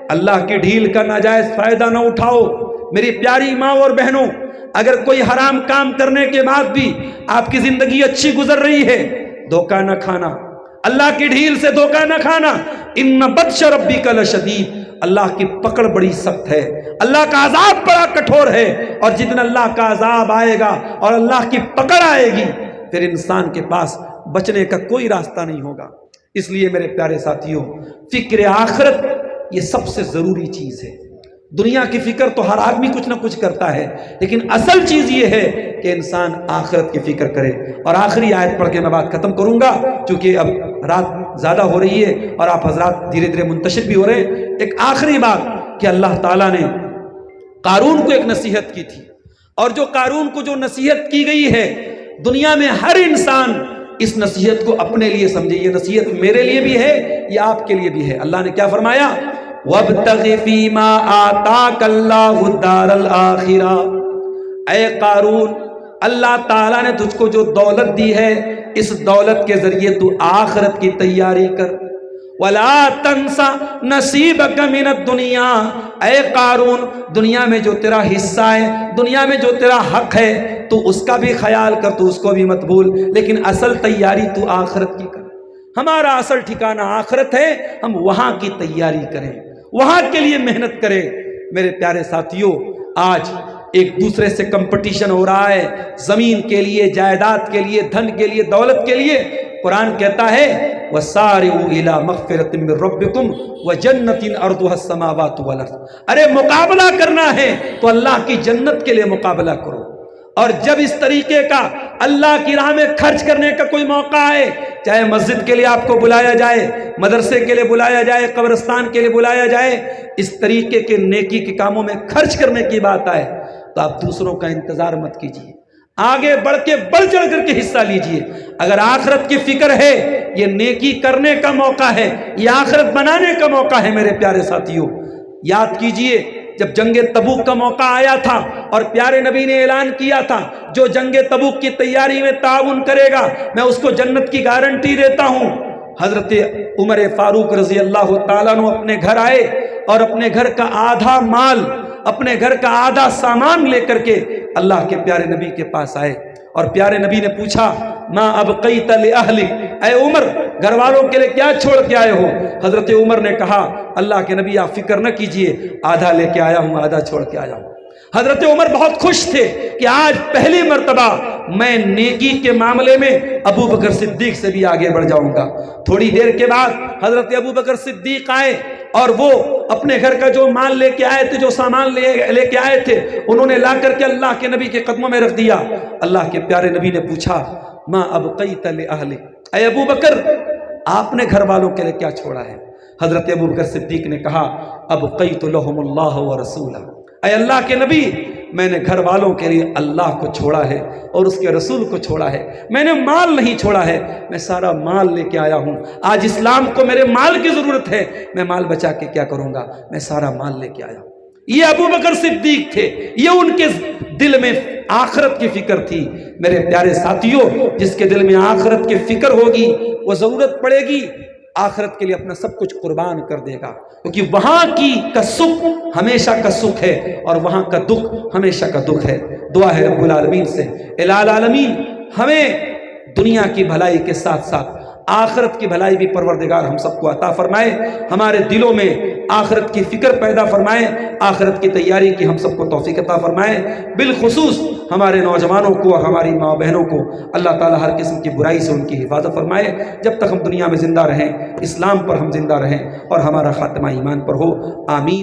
اللہ کی ڈھیل کا ناجائز فائدہ نہ اٹھاؤ۔ میری پیاری ماں اور بہنوں، اگر کوئی حرام کام کرنے کے بعد بھی آپ کی زندگی اچھی گزر رہی ہے، دھوکہ نہ کھانا، اللہ کی ڈھیل سے دھوکہ نہ کھانا۔ ان بطش ربک لشدید، اللہ کی پکڑ بڑی سخت ہے، اللہ کا عذاب بڑا کٹھور ہے، اور جتنا اللہ کا عذاب آئے گا اور اللہ کی پکڑ آئے گی پھر انسان کے پاس بچنے کا کوئی راستہ نہیں ہوگا۔ اس لیے میرے پیارے ساتھیوں، فکر آخرت یہ سب سے ضروری چیز ہے۔ دنیا کی فکر تو ہر آدمی کچھ نہ کچھ کرتا ہے، لیکن اصل چیز یہ ہے کہ انسان آخرت کی فکر کرے۔ اور آخری آیت پڑھ کے میں بات ختم کروں گا، چونکہ اب رات زیادہ ہو رہی ہے اور آپ حضرات دھیرے دھیرے منتشر بھی ہو رہے ہیں۔ ایک آخری بات کہ اللہ تعالیٰ نے قارون کو ایک نصیحت کی تھی، اور جو قارون کو جو نصیحت کی گئی ہے، دنیا میں ہر انسان اس نصیحت کو اپنے لیے سمجھے۔ یہ نصیحت میرے لیے بھی ہے، یہ آپ کے لیے بھی ہے۔ اللہ نے کیا فرمایا؟ وَابْتَغِ فِي مَا آتَاكَ اللَّهُ الدَّارَ الْآخِرَةَ، اے قارون، اللہ تعالیٰ نے تجھ کو جو دولت دی ہے، اس دولت کے ذریعے تو آخرت کی تیاری کر۔ وَلَا تَنْسَ نَصِيبَكَ مِنَ الدُّنْيَا، اے قارون، دنیا میں جو تیرا حصہ ہے، دنیا میں جو تیرا حق ہے، تو اس کا بھی خیال کر، تو اس کو بھی مت بھول، لیکن اصل تیاری تو آخرت کی کر۔ ہمارا اصل ٹھکانہ آخرت ہے، ہم وہاں کی تیاری کریں، وہاں کے لیے محنت کریں۔ میرے پیارے ساتھیوں، آج ایک دوسرے سے کمپٹیشن ہو رہا ہے، زمین کے لیے، جائیداد کے لیے، دھن کے لیے، دولت کے لیے۔ قرآن کہتا ہے وَسَارِعُوا إِلَىٰ مَغْفِرَةٍ مِّن رَّبِّكُمْ وَجَنَّةٍ عَرْضُهَا السَّمَاوَاتُ وَالْأَرْضُ، ارے مقابلہ کرنا ہے تو اللہ کی جنت کے لیے مقابلہ کرو۔ اور جب اس طریقے کا اللہ کی راہ میں خرچ کرنے کا کوئی موقع آئے، چاہے مسجد کے لیے آپ کو بلایا جائے، مدرسے کے لیے بلایا جائے، قبرستان کے لیے بلایا جائے، اس طریقے کے نیکی کے کاموں میں خرچ کرنے کی بات آئے تو آپ دوسروں کا انتظار مت کیجیے، آگے بڑھ کے بڑھ چڑھ کر کے حصہ لیجیے۔ اگر آخرت کی فکر ہے، یہ نیکی کرنے کا موقع ہے، یہ آخرت بنانے کا موقع ہے میرے پیارے ساتھیوں۔ یاد کیجئے جب جنگ تبوک کا موقع آیا تھا اور پیارے نبی نے اعلان کیا تھا جو جنگ تبوک کی تیاری میں تعاون کرے گا میں اس کو جنت کی گارنٹی دیتا ہوں۔ حضرت عمر فاروق رضی اللہ تعالیٰ عنہ اپنے گھر آئے اور اپنے گھر کا آدھا مال، اپنے گھر کا آدھا سامان لے کر کے اللہ کے پیارے نبی کے پاس آئے اور پیارے نبی نے پوچھا ما ابقیت لأہلک، اے عمر گھر والوں کے لیے کیا چھوڑ کے آئے ہو؟ حضرت عمر نے کہا اللہ کے نبی آپ فکر نہ کیجئے، آدھا لے کے آیا ہوں، آدھا چھوڑ کے آیا ہوں۔ حضرت عمر بہت خوش تھے کہ آج پہلی مرتبہ میں نیکی کے معاملے میں ابو بکر صدیق سے بھی آگے بڑھ جاؤں گا۔ تھوڑی دیر کے بعد حضرت ابو بکر صدیق آئے اور وہ اپنے گھر کا جو مال لے کے آئے تھے، جو سامان لے کے آئے تھے، انہوں نے لا کر کے اللہ کے نبی کے قدموں میں رکھ دیا۔ اللہ کے پیارے نبی نے پوچھا ما ابقیت لأہلک، اے ابو بکر آپ نے گھر والوں کے لیے کیا چھوڑا ہے؟ حضرت ابو بکر صدیق نے کہا ابقیت لہم اللہ ورسولہ، اے اللہ کے نبی میں نے گھر والوں کے لیے اللہ کو چھوڑا ہے اور اس کے رسول کو چھوڑا ہے، میں نے مال نہیں چھوڑا ہے، میں سارا مال لے کے آیا ہوں۔ آج اسلام کو میرے مال کی ضرورت ہے، میں مال بچا کے کیا کروں گا، میں سارا مال لے کے آیا ہوں۔ یہ ابو بکر صدیق تھے، یہ ان کے دل میں آخرت کی فکر تھی۔ میرے پیارے ساتھیوں، جس کے دل میں آخرت کی فکر ہوگی وہ ضرورت پڑے گی آخرت کے لیے اپنا سب کچھ قربان کر دے گا، کیونکہ وہاں کا سکھ ہمیشہ کا سکھ ہے اور وہاں کا دکھ ہمیشہ کا دکھ ہے۔ دعا ہے رب العالمین سے الہ العالمین ہمیں دنیا کی بھلائی کے ساتھ ساتھ آخرت کی بھلائی بھی پروردگار ہم سب کو عطا فرمائے، ہمارے دلوں میں آخرت کی فکر پیدا فرمائے، آخرت کی تیاری کی ہم سب کو توفیق عطا فرمائے۔ بالخصوص ہمارے نوجوانوں کو اور ہماری ماں بہنوں کو اللہ تعالیٰ ہر قسم کی برائی سے ان کی حفاظت فرمائے۔ جب تک ہم دنیا میں زندہ رہیں، اسلام پر ہم زندہ رہیں اور ہمارا خاتمہ ایمان پر ہو، آمین۔